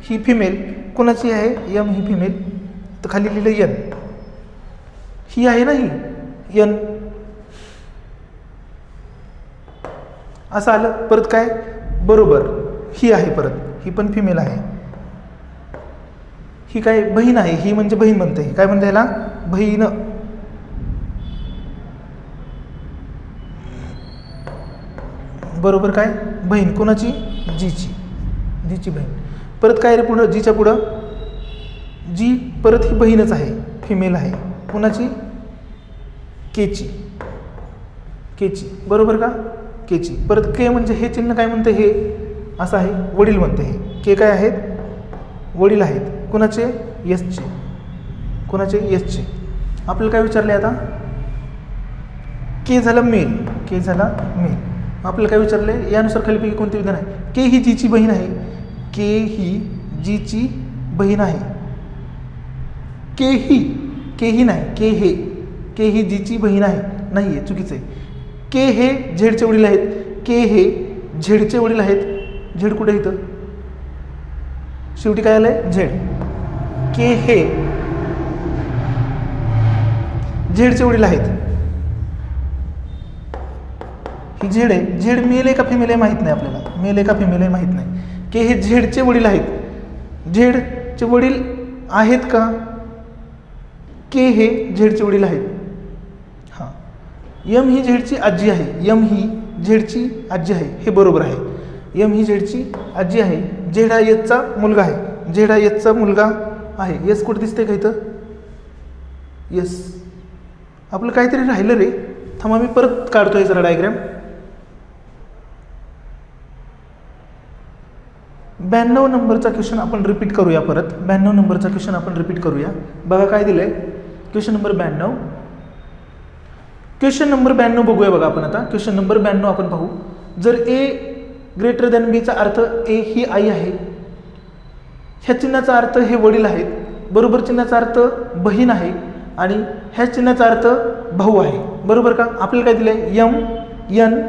ही फिमेल कोणाची आहे एम ही फिमेल. तर खाली लिहिलं एन. ही आहे ना ही एन असं आलं. परत काय बरोबर ही आहे परत ही पण फिमेल आहे. ही काय बहीण आहे. ही म्हणजे बहीण म्हणते. ही काय म्हणते ह्याला बहीण. बरोबर काय बहीण कोणाची जीची बहीण. परत काय रे पुढं जीच्या पुढं जी परत ही बहीणच आहे फिमेल आहे. कोणाची केची बरोबर का केची. परत के म्हणजे हे चिन्ह काय म्हणते हे असं आहे वडील म्हणते. हे के काय आहेत वडील आहेत. कोणाचे यसचे. कोणाचे यसचे. आपल्याला काय विचारले आता के झाला मेल. आपल्याला काय विचारले यानुसार खालीपैकी कोणते विधान आहे. के ही जीची बहीण आहे. के ही जीची बहीण आहे. के ही नाही के ही जीची बहीण आहे नाही आहे चुकीचं आहे. के हे झेडचे वडील आहेत. के हे झेडचे वडील आहेत. झेड कुठे इथं शेवटी काय आलंय झेड. के हे झेडचे वडील आहेत. ही झेड आहे, झेड मेल आहे का फिमेल आहे माहीत नाही आपल्याला, मेल आहे का फिमेल आहे माहीत नाही. के हे झेडचे वडील आहेत, झेडचे वडील आहेत का, के हे झेडचे वडील आहेत. हां, यम ही झेडची आजी आहे, यम ही झेडची आजी आहे, हे बरोबर आहे. यम ही झेडची आजी आहे, झेड हा यचचा मुलगा आहे, झेड हा यचचा मुलगा आहे. यस कुठे दिसते का इथं, यस. आपलं काहीतरी राहिलं रे, थांबा मी परत काढतोय जरा डायग्राम. 92 नंबरचा क्वेश्चन आपण रिपीट करूया परत. 92 नंबरचा क्वेश्चन आपण रिपीट करूया. बघा काय दिलंय, क्वेश्चन नंबर 92. क्वेश्चन नंबर 92 बघूया बघा आपण आता. क्वेश्चन नंबर 92 आपण पाहू. जर ए ग्रेटर दॅन बीचा अर्थ ए ही आई आहे, ह्या चिन्हाचा अर्थ हे वडील आहेत, बरोबर चिन्हाचा अर्थ बहीण आहे, आणि ह्या चिन्हाचा अर्थ भाऊ आहे, बरोबर का. आपल्याला काय दिलंय, यम एन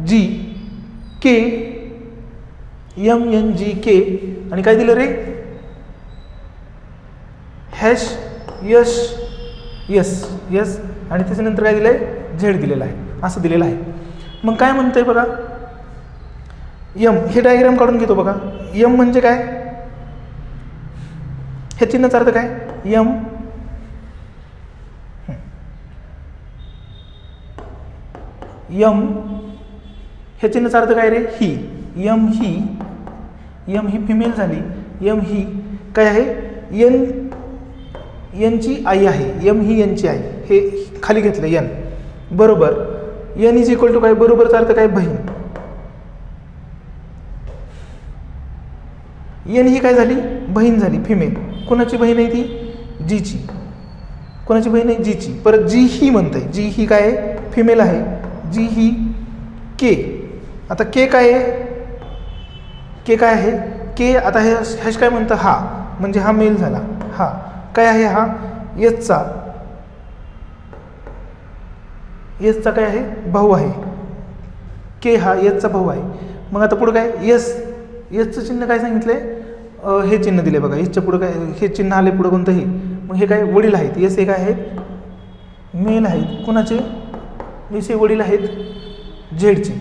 जी के, यम एन जी के, आणि काय दिलं रे, हॅश यश यस यस, आणि त्याच्यानंतर काय दिलंय, झेड दिलेला आहे, असं दिलेलं आहे. मग काय म्हणतंय बघा, यम हे डायग्राम काढून घेतो बघा. यम म्हणजे काय, हे चिन्हाचा अर्थ काय, यम यम, हे चिन्हाचा अर्थ काय रे, ही. यम ही फिमेल झाली, यम ही काय आहे, एनची आई आहे, यम ही एनची आई, हे खाली घेतलं एन, बरोबर. एन इज इक्वल टू काय, बरोबरचा अर्थ काय, बहीण. एन ही काय झाली, बहीण झाली, फिमेल. कोणाची बहीण आहे ती, जीची. कोणाची बहीण आहे, जीची. परत जी ही म्हणते, जी ही काय आहे, फिमेल आहे, जी ही के. आता के काय आहे, के काय आहे, के आता हे हॅश काय म्हणतं, हा म्हणजे हा मेल झाला, हा काय आहे, हा यसचा काय आहे, भाऊ आहे, के हा यसचा भाऊ आहे. मग आता पुढं काय, यसचं चिन्ह काय सांगितलंय, हे चिन्ह दिले बघा, यसच्या पुढं काय, हे चिन्ह आले पुढं कोणतंही. मग हे काय, वडील आहेत, यस हे काय आहेत, मेल आहेत. कोणाचे, यस हे वडील आहेत झेडचे.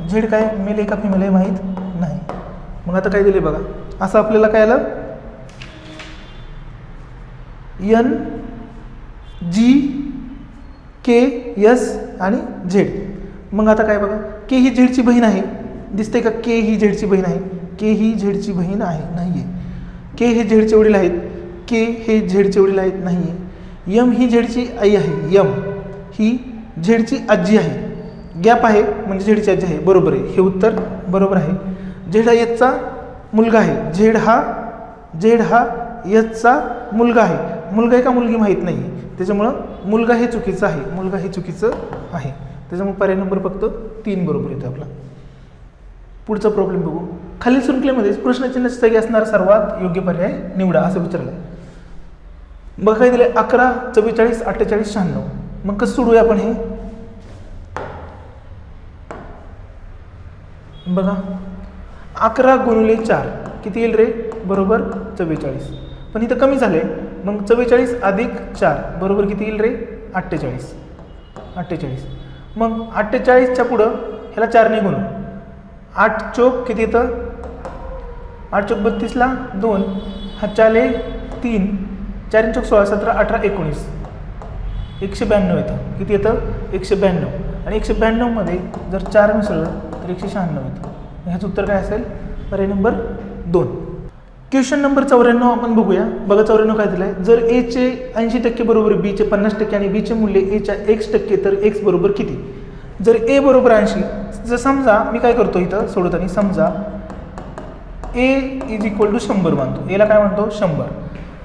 झेड काय, मेल आहे का फिमेल आहे माहीत नाही. मग आता काय दिले बघा, असं आपल्याला काय आलं, एन जी के यस आणि झेड. मग आता काय बघा, के ही झेडची बहीण आहे, दिसते का, के ही झेडची बहीण आहे, के ही झेडची बहीण आहे, नाही आहे. के हे झेडचे वडील आहेत, के हे झेडचे वडील आहेत, नाही आहे. यम ही झेडची आई आहे, यम ही झेडची आजी आहे, गॅप आहे म्हणजे झेडची आजी आहे, बरोबर आहे, हे उत्तर बरोबर आहे. झेड हा यसचा मुलगा आहे, झेड हा यसचा मुलगा आहे. मुलगा आहे का मुलगी माहीत नाही, त्याच्यामुळं मुलगा हे चुकीचं आहे, मुलगा हे चुकीचं आहे. त्याच्यामुळे पर्याय नंबर फक्त 3 बरोबर येतो आपला. पुढचा प्रॉब्लेम बघू. खालील शृंखलेमध्ये प्रश्नचिन्हाच्या जागी असणारा सर्वात योग्य पर्याय निवडा, असं विचारलं आहे. बघा काय दिले, 11, 44, 48, 96. मग कसं सोडूया आपण हे, बघा 11 गुणिले 4 किती येईल रे, बरोबर 44. पण इथं कमी झाले, मग 44 अधिक 4 बरोबर किती येईल रे, 48. मग 48च्या पुढं ह्याला 4ने गुणू, 8 चोक किती येतं, 8 चोक 32ला 2, हा 4 3, 4 चोक 16, 17, 18, 19, 192 येतं. किती येतं, 192. आणि 192 मध्ये जर 4 मिसळलं तर 196 येतं. ह्याचं उत्तर काय असेल, पर्याय नंबर 2. क्वेश्चन नंबर 94 आपण बघूया. बघा 94 काय दिलं आहे, जर एचे 80% बरोबर बीचे 50% आणि बीचे मूल्य एच्या x% तर x बरोबर किती. जर ए बरोबर 80, जर समजा मी काय करतो इथं सोडवताना, समजा ए इज इक्वल टू 100 मानतो, एला काय म्हणतो 100.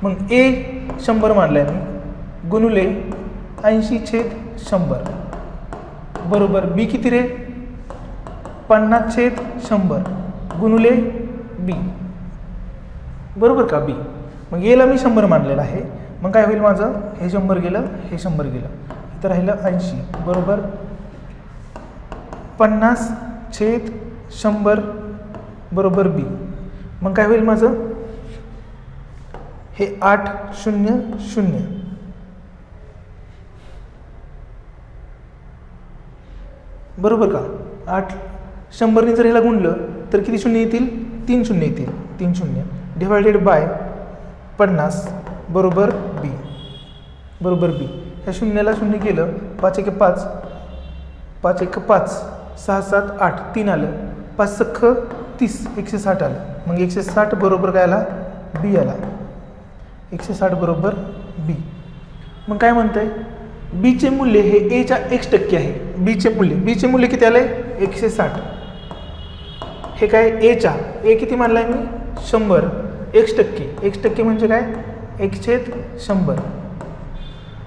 मग ए 100 मानलाय मी, गुणुले 80/100 बरोबर बी किती रे, 50/100 गुणुले बी, बरोबर का, बी. मग एला मी 100 मानलेलं आहे. मग काय होईल माझं, हे 100 गेलं, हे 100 गेलं, इथं राहिलं 80 बरोबर 50/100 बरोबर बी. मग काय होईल माझं, हे 800 बरोबर का, 8 100ने जर ह्याला गुणलं तर किती शून्य येतील? 3 शून्य येतील. 3 शून्य डिवायडेड बाय 50 बरोबर बी. बरोबर बी. ह्या शून्याला शून्य केलं 5 1 5 5 1 5 6 7 8 3 आलं 5 सख्ख 30 160 आलं. मग 160 बरोबर काय आला? बी आला. 160 बरोबर बी. मग काय म्हणतंय? बीचे मूल्य हे एच्या x% आहे. बीचे मूल्य किती आलंय? 160. हे काय एच्या ए किती मानलाय मी? 100. x% म्हणजे काय? 1/100.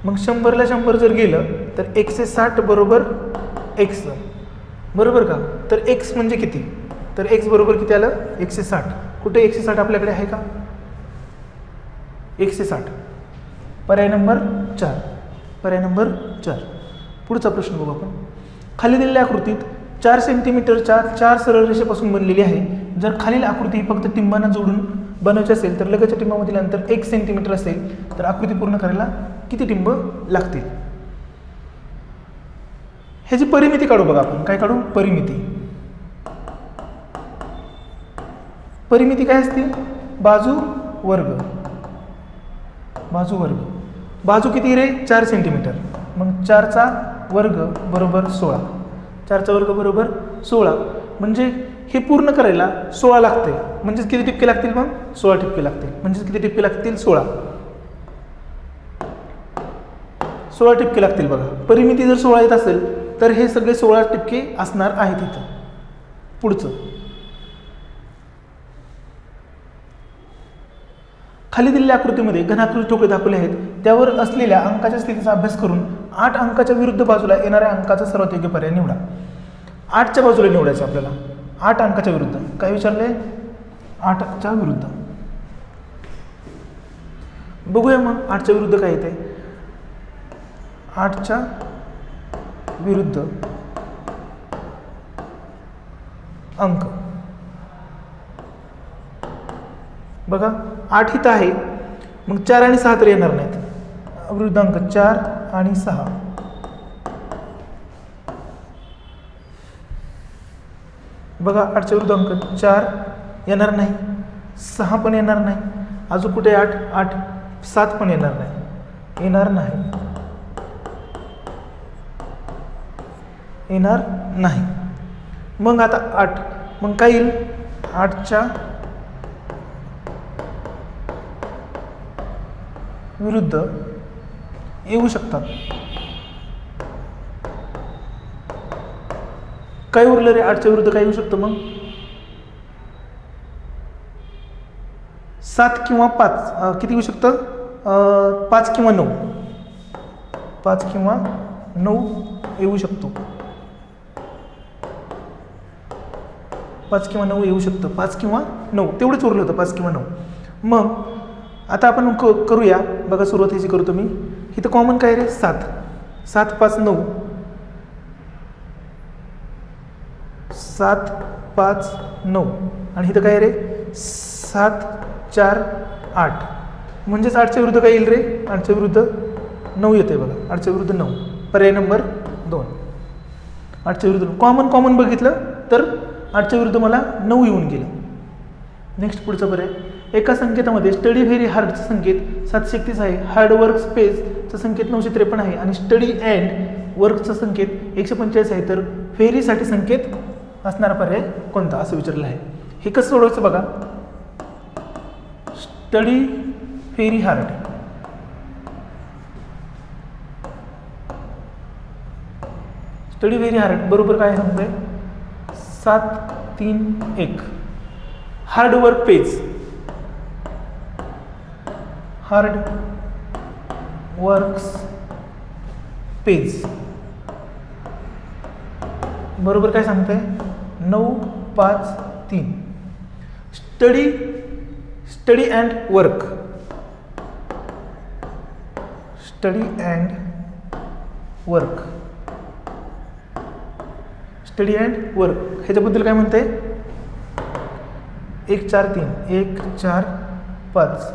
मग 100ला 100 जर गेलं तर 160 बरोबर x. बरोबर का? तर x म्हणजे किती? तर x बरोबर किती आलं? 160. कुठे 160 आपल्याकडे आहे का? 160. पर्याय नंबर 4. पर्याय नंबर 4. पुढचा प्रश्न बघू आपण. खाली दिलेल्या आकृतीत 4 सेंटीमीटरच्या 4 सरळ रेषेपासून बनलेली आहे. जर खालील आकृती फक्त टिंबांना जोडून बनवायची असेल तर लगतच्या टिंबामधील अंतर 1 सेंटीमीटर असेल तर आकृती पूर्ण करायला किती टिंब लागतील? ह्याची परिमिती काढू बघा आपण. काय काढू? परिमिती. परिमिती काय असते? बाजू वर्ग. बाजू वर्ग. बाजू किती रे? 4 सेंटीमीटर. मग 4चा वर्ग बरोबर 16. 4चा वर्ग बरोबर 16. म्हणजे हे पूर्ण करायला 16 लागते. म्हणजेच किती टिपके लागतील? मग 16 टिपके लागतील. म्हणजेच किती टिपके लागतील? 16. 16 टिपके लागतील बघा. परिमिती जर 16 येत असेल तर हे सगळे 16 टिपके असणार आहेत इथं. पुढचं. खाली दिलेल्या आकृतीमध्ये घनाकृती ठोकळे दाखवले आहेत. त्यावर असलेल्या अंकाच्या स्थितीचा अभ्यास करून 8 अंकाच्या विरुद्ध बाजूला येणाऱ्या अंकाचा सर्वात योग्य पर्याय निवडा. 8च्या बाजूला निवडायचं आपल्याला. 8 अंकाच्या विरुद्ध. काय विचारले? 8च्या विरुद्ध. बघूया मग 8च्या विरुद्ध काय येते. 8च्या विरुद्ध अंक बघा. 8 इथं आहे. मग 4 आणि 6 तर येणार नाहीत. विरुद्ध अंक 4 आणि 6. बघा 8च्या विरुद्ध अंक 4 येणार नाही. 6 पण येणार नाही. अजून कुठे 8 7 पण येणार नाही. येणार नाही. मग आता 8. मग काय येईल? 8च्या विरुद्ध येऊ शकतात. काय उरलं रे? 8च्या विरुद्ध काय येऊ शकतं मग? 7 किंवा 5. किती येऊ शकतं? 5 किंवा 9. 5 किंवा 9 येऊ शकतो. 5 किंवा 9 येऊ शकतं. 5 किंवा 9 तेवढंच उरलं होतं. 5 किंवा 9. मग आता आपण करूया बघा. सुरुवातीची करतो मी. इथं कॉमन काय रे? 7. 7 5 9. 7 5 9. आणि इथं काय रे? 7 4 8. म्हणजेच 8च्या विरुद्ध काय येईल रे? 8च्या विरुद्ध 9 येते बघा. 8च्या विरुद्ध 9. पर्याय नंबर 2. 8च्या विरुद्ध कॉमन बघितलं तर 8च्या विरुद्ध मला 9 येऊन गेलं. नेक्स्ट पुढचा पर्याय. एका संकेतामध्ये स्टडी व्हेरी हार्डचा संकेत 731 आहे. हार्ड वर्क स्पेसचा संकेत 953 आहे. आणि स्टडी अँड वर्कचा संकेत 145 आहे. तर व्हेरीसाठी संकेत असणारा पर्याय कोणता असं विचारलं आहे. हे कसं सोडवायचं बघा. Study very hard. Study very hard बरोबर काय सांगतोय? 7 3 1. Hard work page. Hard works page बरोबर काय सांगतंय? 9 5 3. Study and work. Study and work. Study and work ह्याच्याबद्दल काय म्हणते? 1 4 3 1 4 5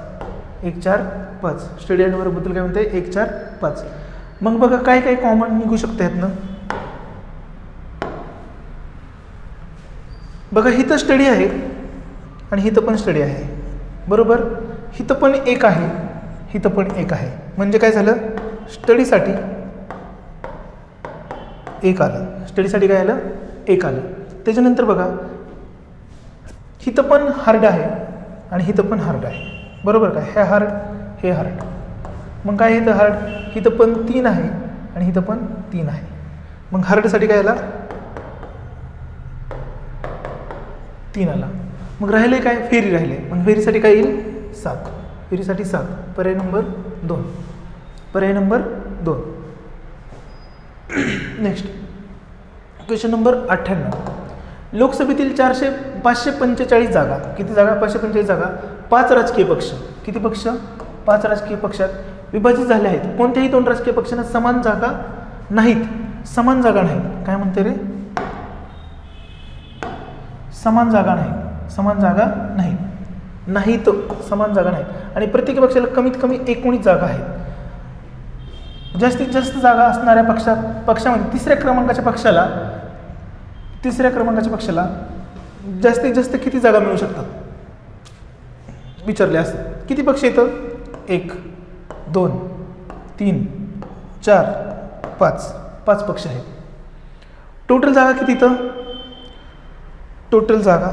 1 4 5. स्टडी अँड वर्कबद्दल काय म्हणते? 1 4 5. मग बघा काय काय कॉमन निघू शकतं ह्यातनं. बघा इथं स्टडी आहे आणि इथं पण स्टडी आहे, बरोबर. इथं पण एक आहे, इथं पण एक आहे, म्हणजे काय झालं, स्टडीसाठी एक आलं, स्टडीसाठी काय आलं, एक आलं. त्याच्यानंतर बघा इथं पण हार्ड आहे आणि इथं पण हार्ड आहे, बरोबर का, हे हार्ड हे हार्ड. मग काय इथं हार्ड, इथं पण 3 आहे आणि इथं पण 3 आहे. मग हार्डसाठी काय आला, 3 आला. मग राहिले काय, फेरी राहिले. मग फेरीसाठी काय येईल, 7. फेरीसाठी 7. पर्याय नंबर 2. पर्याय नंबर 2. Next question number 98. लोकसभेतील 545 जागा, किती जागा, 545 जागा 5 राजकीय पक्ष, किती पक्ष, 5 राजकीय पक्षात विभाजित झाले आहेत. कोणत्याही 2 राजकीय पक्षांना समान जागा नाहीत, समान जागा नाहीत. काय म्हणते रे, समान जागा नाही, समान जागा नाहीत, समान जागा नाहीत. आणि प्रत्येक पक्षाला कमीत कमी 19 जागा आहेत. जास्तीत जास्त जागा असणाऱ्या पक्षामध्ये तिसऱ्या क्रमांकाच्या पक्षाला जास्तीत जास्त किती जागा मिळू शकतात विचारले असते. किती पक्ष येतं, 1 2 3 4 5 पक्ष आहेत. टोटल जागा किती इथं, टोटल जागा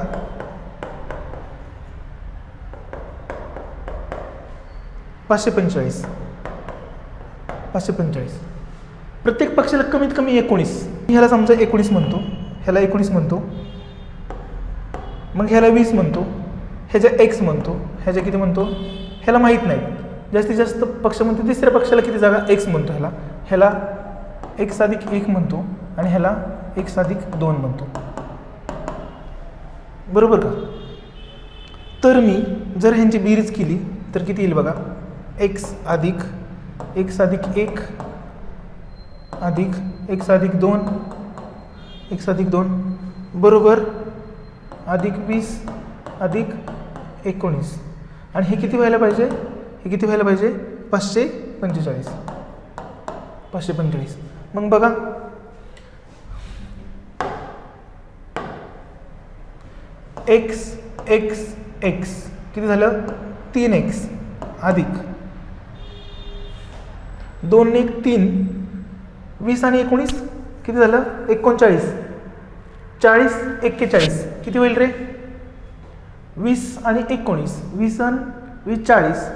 545. प्रत्येक पक्षाला कमीत कमी 19. ह्याला समजा 19 म्हणतो, ह्याला 19 म्हणतो, मग ह्याला 20 म्हणतो, ह्याच्या x म्हणतो, ह्याच्या किती म्हणतो, ह्याला माहीत नाही. जास्तीत जास्त पक्ष म्हणतो, तिसऱ्या पक्षाला किती जागा, x म्हणतो, ह्याला x+1 म्हणतो आणि ह्याला x+2 म्हणतो, बरोबर का. तर मी जर ह्यांची बेरीज केली तर किती येईल बघा, x+1 अधिक x+2 बरोबर अधिक 20 अधिक 19. आणि हे किती व्हायला पाहिजे, हे किती व्हायला पाहिजे, 545. मग बघा x किती झालं, 3x अधिक 2 1 3 20 आणि 19 किती झालं, 39. 40 41 किती होईल रे, 20 आणि 19, 20 आणि 20 40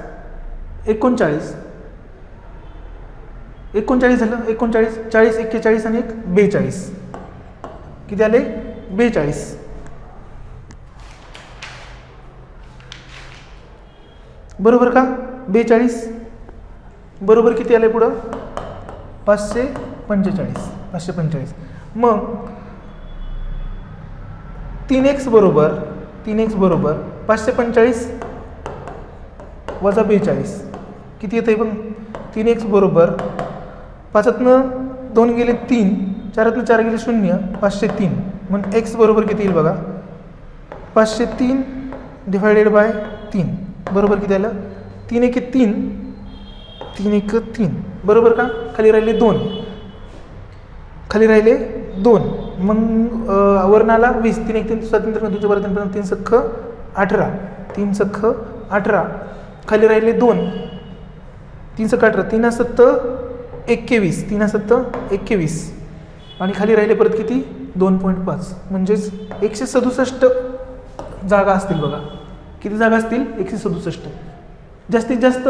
39 झालं, 39 40 41 आणि 1 42 किती आले, 42. बरोबर का, 42 बरोबर किती आले पुढं, 545. मग 3x बरोबर 545 वजा 42 किती येतं, पण 3x बरोबर 5तनं 2 गेले 3, 4तनं 4 गेले 0, 503. मग x बरोबर किती येईल बघा, 503 डिवायडेड बाय 3 बरोबर किती आलं, 3 1 3 बरोबर का. खाली राहिले 2. मग वर्णाला 20, 3 1 3 3 3 3 3 सख्ख 18, 3 सख्ख 18. खाली राहिले 2, 3 सख्ख 18, 3 7 21, 3 7 21 आणि खाली राहिले परत किती, 2.5. म्हणजेच 167 जागा असतील बघा. किती जागा असतील, 167. जास्तीत जास्त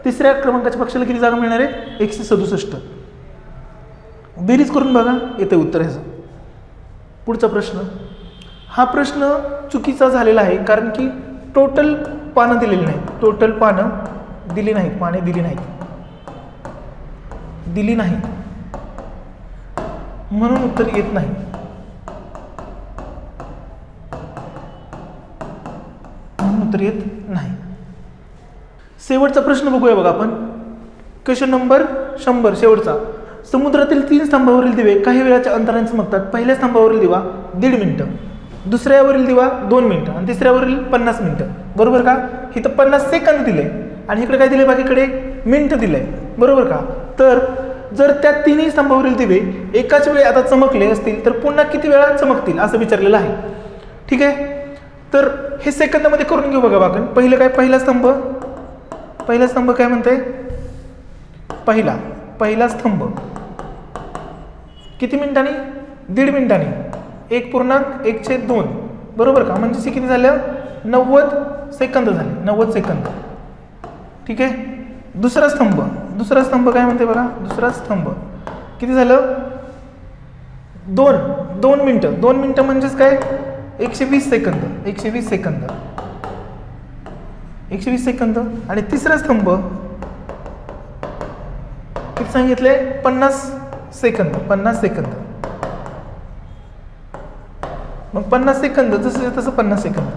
तिसऱ्या क्रमांकाच्या पक्षाला किती जागा मिळणार आहे, 167. बेरीज करून बघा, येतं उत्तर ह्याचं. पुढचा प्रश्न, हा प्रश्न चुकीचा झालेला आहे कारण की टोटल पानं दिलेली नाहीत, टोटल पानं दिली नाहीत, पाने दिली नाहीत म्हणून उत्तर येत नाही. शेवटचा प्रश्न बघूया बघा आपण. क्वेश्चन नंबर 100 शेवटचा. समुद्रातील 3 स्तंभावरील दिवे काही वेळाच्या अंतराने चमकतात. पहिल्या स्तंभावरील दिवा 1.5 मिनिटं, दुसऱ्यावरील दिवा 2 मिनिटं आणि तिसऱ्यावरील 50 मिनिटं. बरोबर का. इथं 50 सेकंद दिले आणि इकडे काय दिले, बाकीकडे मिनिटं दिले. बरोबर का. तर जर त्या 3 स्तंभावरील दिवे एकाच वेळी आता चमकले असतील तर पुन्हा किती वेळा चमकतील असं विचारलेलं आहे. ठीक आहे. तर हे सेकंदामध्ये करून घेऊ बघा आपण. पहिलं काय, पहिला स्तंभ काय म्हणते, पहिला स्तंभ किती मिनिटांनी, 1.5 मिनिटांनी, 1.1/2 बरोबर का, म्हणजे किती झालं, 90 सेकंद झाले, 90 सेकंद. ठीक आहे. दुसरा स्तंभ काय म्हणते बघा, दुसरा स्तंभ किती झालं, 2 मिनिटं. 2 मिनिटं म्हणजेच काय, 120 सेकंद. आणि तिसरा स्तंभ किती सांगितले, 50 सेकंद. मग 50 सेकंद, जसं तसं 50 सेकंद.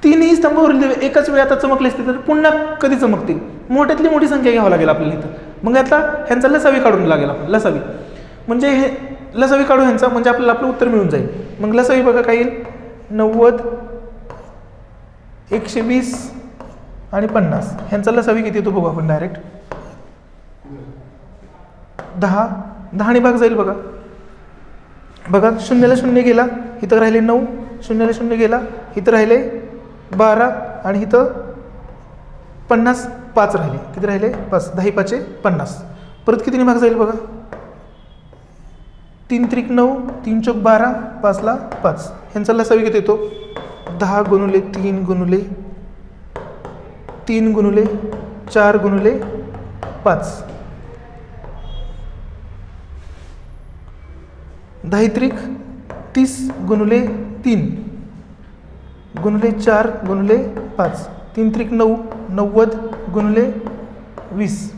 तिन्ही स्तंभ एकाच वेळी आता चमकले असते तर पुन्हा कधी चमकतील, मोठ्यातली मोठी संख्या घ्यावी लागेल आपल्याला इथं. मग आता ह्यांचा लसावी काढून लागेल आपण, लसावी म्हणजे हे लसावी काढू ह्यांचा, म्हणजे आपल्याला आपलं उत्तर मिळून जाईल. मग लसावी बघा काय येईल, 90, 120 आणि 50. ह्यांचा लसावी किती येतो बघू आपण डायरेक्ट, 10 भाग जाईल बघा. 0 ला 0 गेला, इथं राहिले 9, 0 ला 0 गेला, इथं राहिले 12 आणि इथं 50, 5 राहिले. किती राहिले, 5. 10 5 50. परत कितीने भाग जाईल बघा, 3 त्रिक 9, 3 चौक 12, 5 ला 5. ह्यांचा लसावी किती येतो, 10 गुणुले 3 गुणुले 4 गुणुले 5. 10 त्रिक 30 गुणुले 3 गुणुले 4 गुणुले 5. 3 त्रिक 9, 90 गुणुले 20.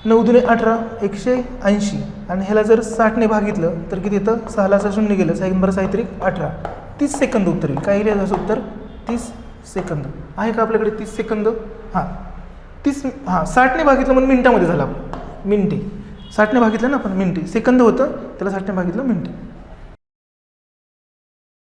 9 दुने 18, 180. आणि ह्याला जर 60ने भागितलं तर किती येतं, 6 ला 0 गेलं, 6 त्रिक 18. 30 सेकंद उत्तर येईल. काय येईल याचं उत्तर, 30 सेकंद. आहे का आपल्याकडे 30 सेकंद? 60ने भागितलं म्हणून मिनिटामध्ये झालं आपलं, मिनिटे. 60ने भागितलं ना आपण, मिनिटे. सेकंद होतं, त्याला 60ने भागितलं मिनिटे.